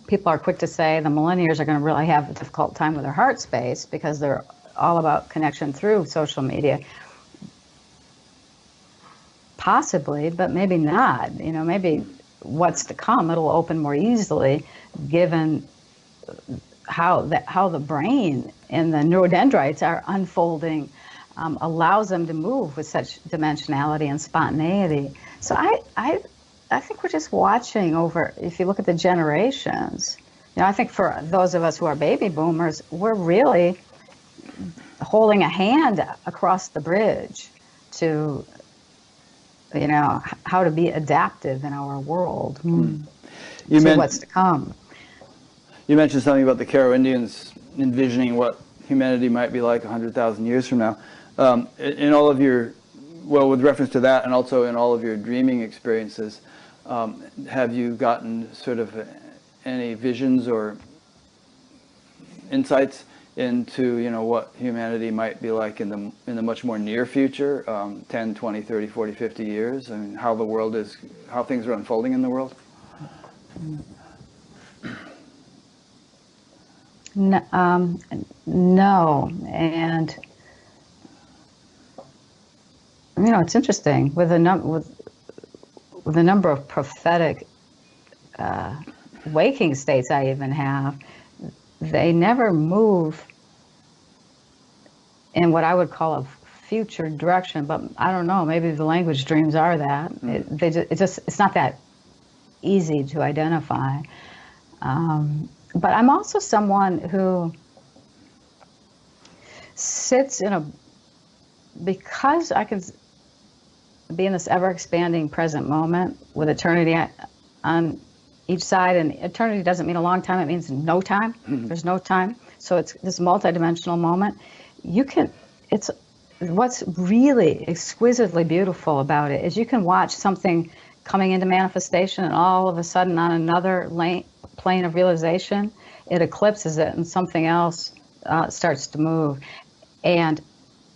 people are quick to say the millennials are going to really have a difficult time with their heart space because they're all about connection through social media. Possibly, but maybe not. Maybe what's to come, it'll open more easily, given how the brain and the neurodendrites are unfolding, allows them to move with such dimensionality and spontaneity. So I think we're just watching over. If you look at the generations, I think for those of us who are baby boomers, we're really holding a hand across the bridge to how to be adaptive in our world to what's to come. You mentioned something about the Carolingians envisioning what humanity might be like 100,000 years from now. In all of your, with reference to that, and also in all of your dreaming experiences, have you gotten sort of any visions or insights into what humanity might be like in the much more near future, 10, 20, 30, 40, 50 years? I mean, how the world is, how things are unfolding in the world? No, and it's interesting with the number of prophetic waking states I even have. They never move in what I would call a future direction, but I don't know, maybe the language dreams are that. It's not that easy to identify. But I'm also someone who sits because I can be in this ever-expanding present moment with eternity on each side, and eternity doesn't mean a long time, it means no time. There's no time. So it's this multidimensional moment. It's what's really exquisitely beautiful about it is you can watch something coming into manifestation, and all of a sudden on another plane of realization, it eclipses it and something else starts to move. And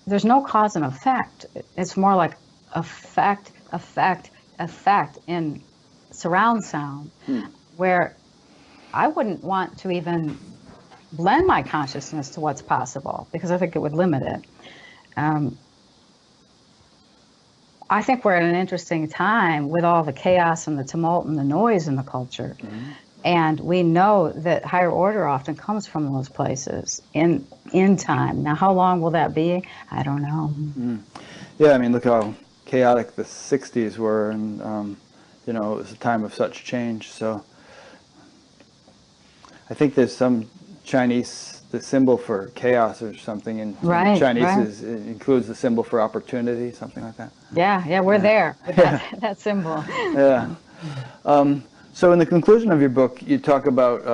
there's no cause and effect. It's more like effect, effect, effect in surround sound, where I wouldn't want to even blend my consciousness to what's possible, because I think it would limit it. I think we're at an interesting time with all the chaos and the tumult and the noise in the culture. And we know that higher order often comes from those places in time. Now, how long will that be? I don't know. Yeah, I mean, look how chaotic the 60s were, and you know, it was a time of such change. So I think there's some Chinese, the symbol for chaos or something in Chinese it includes the symbol for opportunity, something like that. Yeah, we're there with that symbol. Yeah. So in the conclusion of your book, you talk about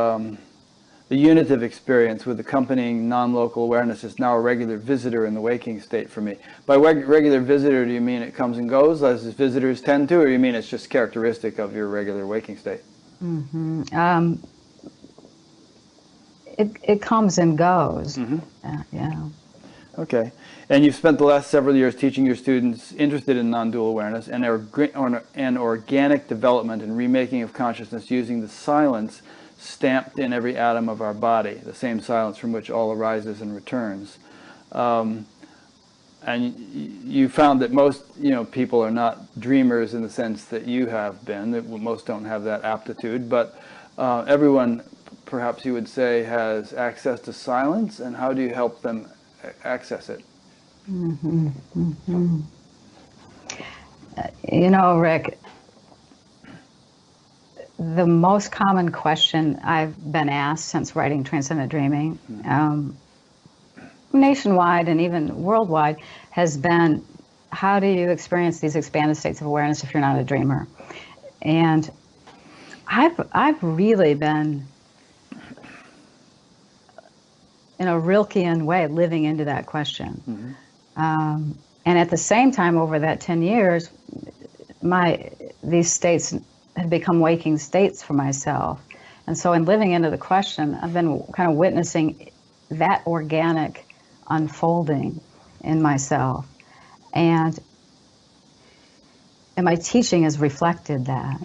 the unitive experience with accompanying non-local awareness is now a regular visitor in the waking state for me. By regular visitor, do you mean it comes and goes as visitors tend to, or do you mean it's just characteristic of your regular waking state? It comes and goes. Yeah. Okay. And you've spent the last several years teaching your students interested in non-dual awareness and an organic development and remaking of consciousness using the silence stamped in every atom of our body, the same silence from which all arises and returns. And you found that most people are not dreamers in the sense that you have been, that most don't have that aptitude, but everyone, perhaps you would say, has access to silence, and how do you help them access it? You know, Rick, the most common question I've been asked since writing Transcendent Dreaming, nationwide and even worldwide, has been, how do you experience these expanded states of awareness if you're not a dreamer? And I've really been, in a Rilkean way, living into that question. And at the same time, over that 10 years, these states have become waking states for myself. And so in living into the question, I've been kind of witnessing that organic unfolding in myself. And my teaching has reflected that.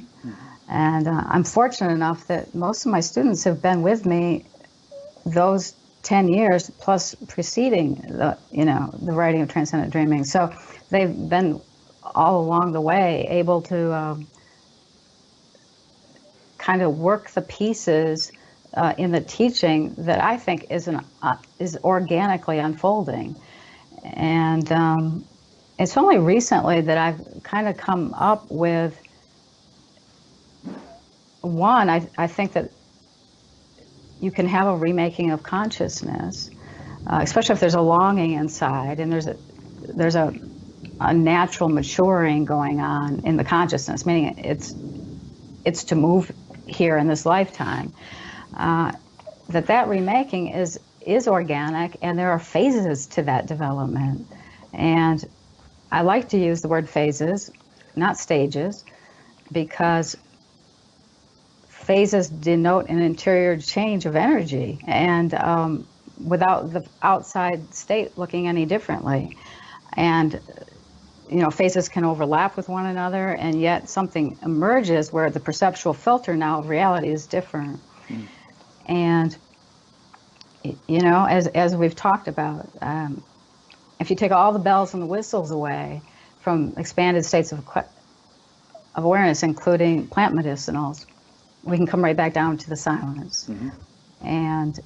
And I'm fortunate enough that most of my students have been with me those 10 years plus preceding the writing of Transcendent Dreaming. So they've been all along the way able to kind of work the pieces in the teaching that I think is organically unfolding. And it's only recently that I've kind of come up with one. I think that you can have a remaking of consciousness, especially if there's a longing inside and there's a natural maturing going on in the consciousness, meaning it's to move here in this lifetime. That remaking is organic, and there are phases to that development. And I like to use the word phases, not stages, because phases denote an interior change of energy, and without the outside state looking any differently. And phases can overlap with one another, and yet something emerges where the perceptual filter now of reality is different. And as we've talked about, if you take all the bells and the whistles away from expanded states of awareness, including plant medicinals, we can come right back down to the silence. And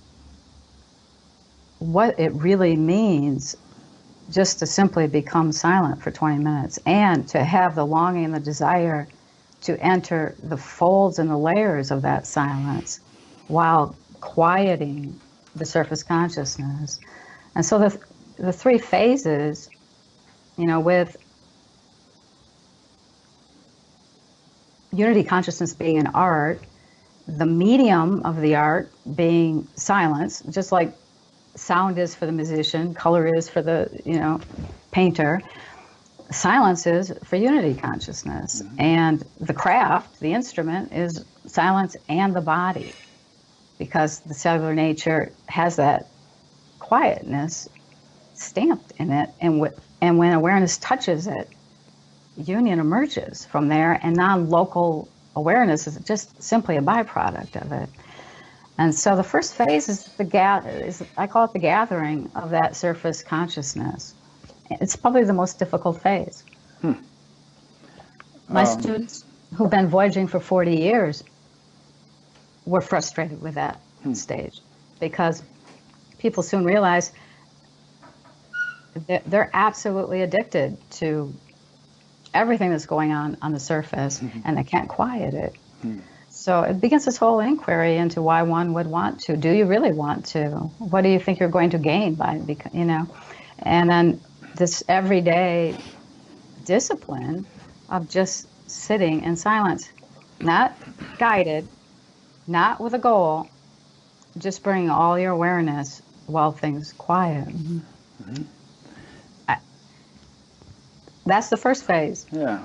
what it really means just to simply become silent for 20 minutes and to have the longing and the desire to enter the folds and the layers of that silence while quieting the surface consciousness. And so the three phases, with unity consciousness being an art, the medium of the art being silence, just like sound is for the musician, color is for the painter, silence is for unity consciousness. And the craft, the instrument, is silence and the body, because the cellular nature has that quietness stamped in it, and when awareness touches it, union emerges from there, and non-local awareness is just simply a byproduct of it. And so the first phase is I call it the gathering of that surface consciousness. It's probably the most difficult phase. My students who've been voyaging for 40 years were frustrated with that stage, because people soon realize that they're absolutely addicted to everything that's going on the surface, and they can't quiet it. So it begins this whole inquiry into why one would want to. Do you really want to? What do you think you're going to gain by, and then this everyday discipline of just sitting in silence, not guided, not with a goal, just bringing all your awareness while things quiet. That's the first phase. Yeah.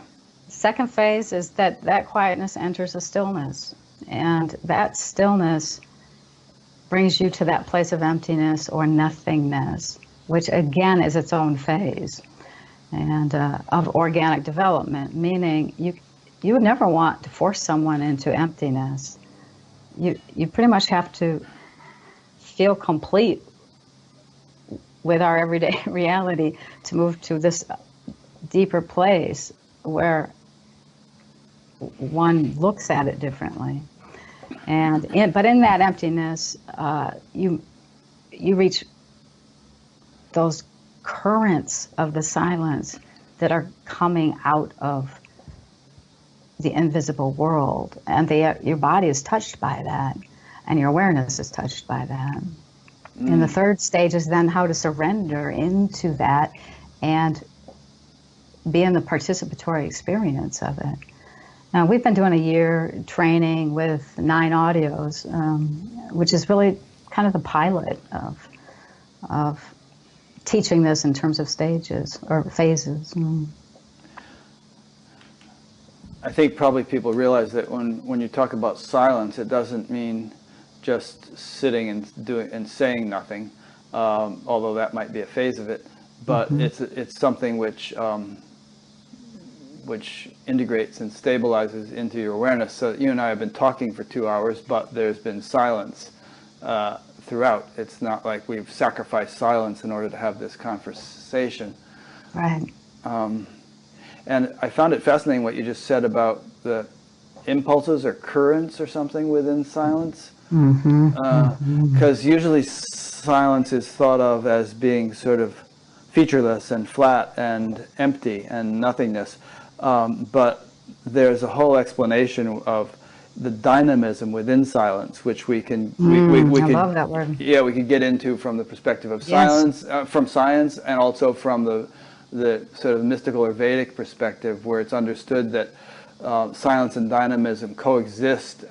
Second phase is that quietness enters a stillness, and that stillness brings you to that place of emptiness or nothingness, which again is its own phase, and of organic development, meaning you would never want to force someone into emptiness. You pretty much have to feel complete with our everyday reality to move to this deeper place where one looks at it differently. But in that emptiness, you reach those currents of the silence that are coming out of the invisible world, and your body is touched by that, and your awareness is touched by that. And the third stage is then how to surrender into that and be in the participatory experience of it. Now, we've been doing a year training with 9 audios, which is really kind of the pilot of teaching this in terms of stages or phases. I think probably people realize that when you talk about silence, it doesn't mean just sitting and saying nothing, although that might be a phase of it. But it's something which integrates and stabilizes into your awareness. So you and I have been talking for 2 hours, but there's been silence throughout. It's not like we've sacrificed silence in order to have this conversation. Right. And I found it fascinating what you just said about the impulses or currents or something within silence. Because usually silence is thought of as being sort of featureless and flat and empty and nothingness. But there's a whole explanation of the dynamism within silence, which we can I love that word. Yeah, we could get into from the perspective of silence, from science, and also from the sort of mystical or Vedic perspective, where it's understood that silence and dynamism coexist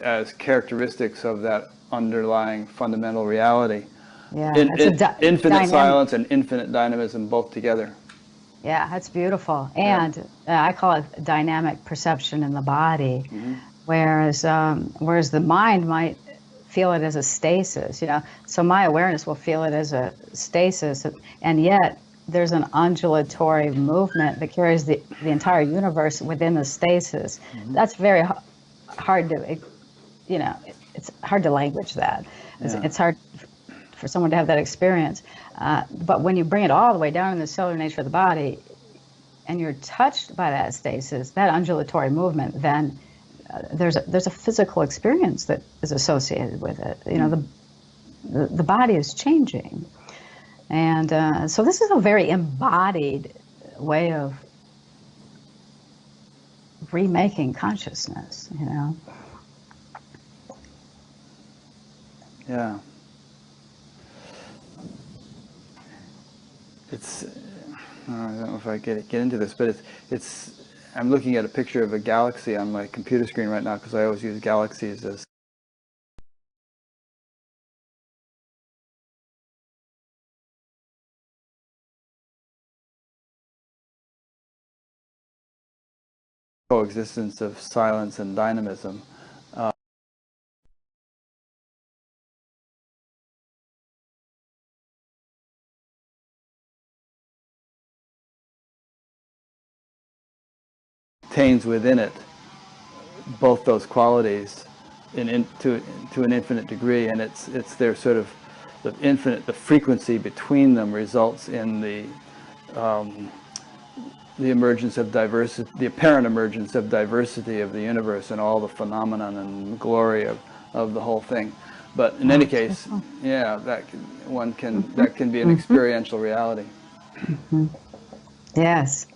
as characteristics of that underlying fundamental reality. Yeah, Infinite dynamic. Silence and infinite dynamism both together. Yeah, that's beautiful. And I call it dynamic perception in the body, whereas the mind might feel it as a stasis. So my awareness will feel it as a stasis, and yet there's an undulatory movement that carries the entire universe within the stasis. That's very hard to, it's hard to language that. It's hard for someone to have that experience. But when you bring it all the way down in the cellular nature of the body, and you're touched by that stasis, that undulatory movement, then there's a physical experience that is associated with it. The body is changing. And so this is a very embodied way of remaking consciousness, Yeah. It's, I don't know if I get into this, but I'm looking at a picture of a galaxy on my computer screen right now, because I always use galaxies as coexistence of silence and dynamism. contains within it both those qualities to an infinite degree, and it's their sort of the frequency between them results in the emergence of diversity, the apparent emergence of diversity of the universe and all the phenomenon and glory of the whole thing. But in any case, yeah, that can be an experiential reality. Yes.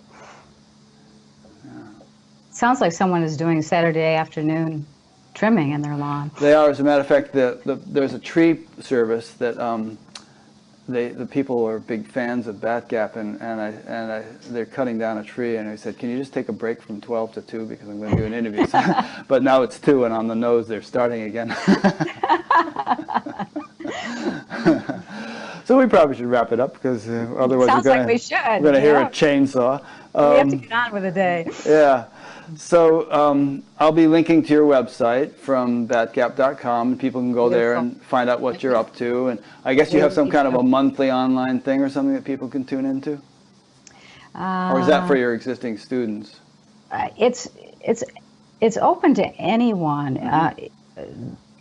Sounds like someone is doing Saturday afternoon trimming in their lawn. They are. As a matter of fact, there's a tree service that the people are big fans of Batgap, and they're cutting down a tree, and I said, can you just take a break from 12 to 2 because I'm going to do an interview. But now it's 2, and on the nose they're starting again. So we probably should wrap it up because otherwise Sounds we're like we should. going to hear a chainsaw. We have to get on with the day. Yeah. So I'll be linking to your website from batgap.com, and people can go there and find out what you're up to. And I guess you have some kind of a monthly online thing or something that people can tune into? Or is that for your existing students? It's open to anyone.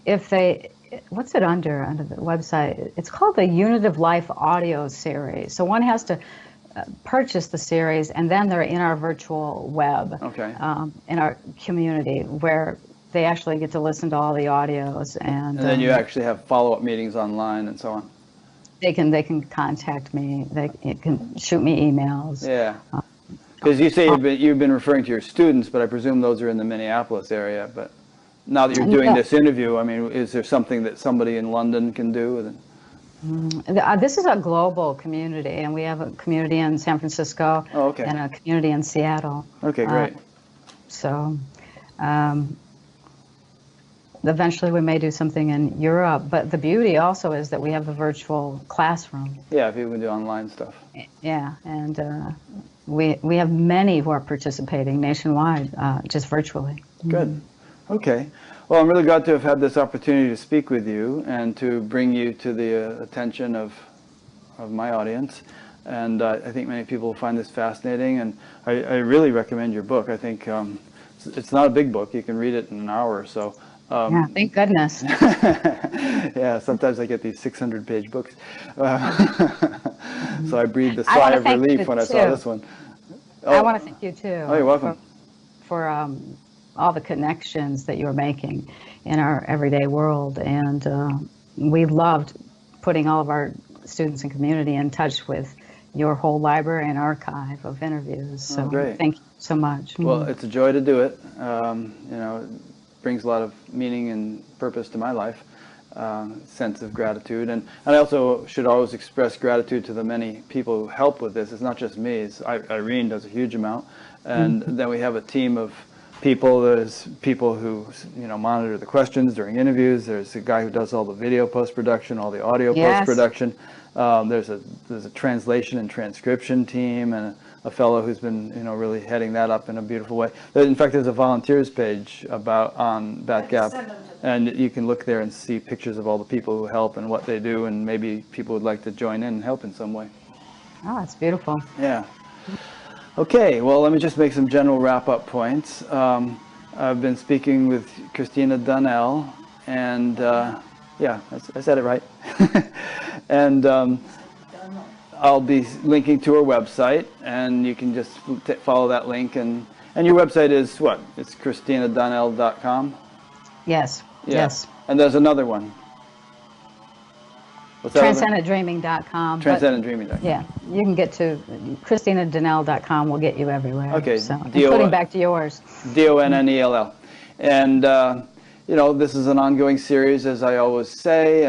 If they, what's it under the website? It's called the Unit of Life audio series. So one has to purchase the series, and then they're in our virtual web, in our community, where they actually get to listen to all the audios, and then you actually have follow-up meetings online and so on. They can contact me. They can shoot me emails. Yeah, because you say you've been referring to your students, but I presume those are in the Minneapolis area. But now that you're doing this interview, I mean, is there something that somebody in London can do? This is a global community, and we have a community in San Francisco and a community in Seattle. Okay, great. So eventually we may do something in Europe, but the beauty also is that we have a virtual classroom. Yeah, people can do online stuff. Yeah, and we have many who are participating nationwide, just virtually. Good. Okay. Well, I'm really glad to have had this opportunity to speak with you and to bring you to the attention of my audience. And I think many people will find this fascinating, and I really recommend your book. I think it's not a big book. You can read it in an hour or so. Yeah, thank goodness. Yeah, sometimes I get these 600-page books. So I breathed a sigh of relief when I saw this one. I want to thank you, too. Oh, you're welcome. For all the connections that you're making in our everyday world. And we loved putting all of our students and community in touch with your whole library and archive of interviews. So great. Thank you so much. Well, it's a joy to do it. It brings a lot of meaning and purpose to my life, sense of gratitude. And I also should always express gratitude to the many people who help with this. It's not just me. Irene does a huge amount. And then we have a team of people. There's people who monitor the questions during interviews. There's a guy who does all the video post-production, all the audio post-production. There's a translation and transcription team, and a fellow who's been really heading that up in a beautiful way. In fact, there's a volunteers page on Batgap, and you can look there and see pictures of all the people who help and what they do, and maybe people would like to join in and help in some way. Oh, that's beautiful. Yeah. Okay, well, let me just make some general wrap-up points. I've been speaking with Christina Dunnell, and yeah, I said it right. And I'll be linking to her website, and you can just follow that link. And your website is what? It's ChristinaDunnell.com? Yes, yeah. Yes. And there's another one. TranscendentDreaming.com. TranscendentDreaming.com. Yeah, you can get to ChristinaDunnell.com. Will get you everywhere. Okay. So, including back to yours. Donnell. And this is an ongoing series, as I always say.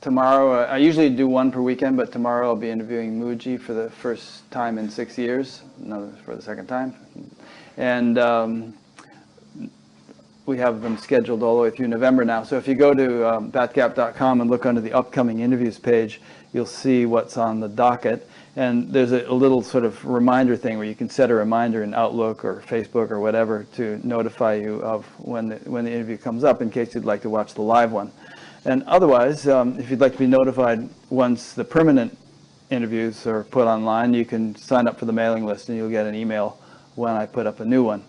Tomorrow, I usually do one per weekend, but tomorrow I'll be interviewing Mooji for the first time in 6 years, for the second time. And we have them scheduled all the way through November now. So if you go to batgap.com and look under the upcoming interviews page, you'll see what's on the docket. And there's a little sort of reminder thing where you can set a reminder in Outlook or Facebook or whatever to notify you of when the interview comes up in case you'd like to watch the live one. And otherwise, if you'd like to be notified once the permanent interviews are put online, you can sign up for the mailing list and you'll get an email when I put up a new one.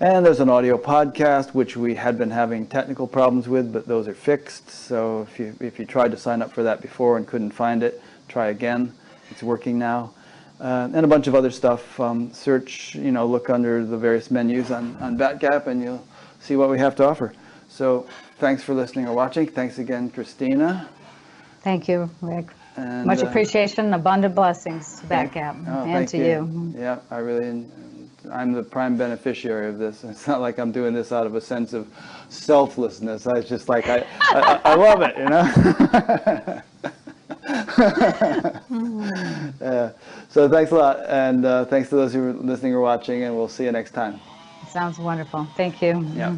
And there's an audio podcast, which we had been having technical problems with, but those are fixed. So if you tried to sign up for that before and couldn't find it, try again. It's working now. And a bunch of other stuff. Search, look under the various menus on Batgap, and you'll see what we have to offer. So thanks for listening or watching. Thanks again, Christina. Thank you, Rick. And, much appreciation, abundant blessings to thank- Batgap oh, and thank to you. Yeah, I'm the prime beneficiary of this. It's not like I'm doing this out of a sense of selflessness. I just like, I love it, So thanks a lot, and thanks to those who are listening or watching, and we'll see you next time. Sounds wonderful. Thank you. Yeah.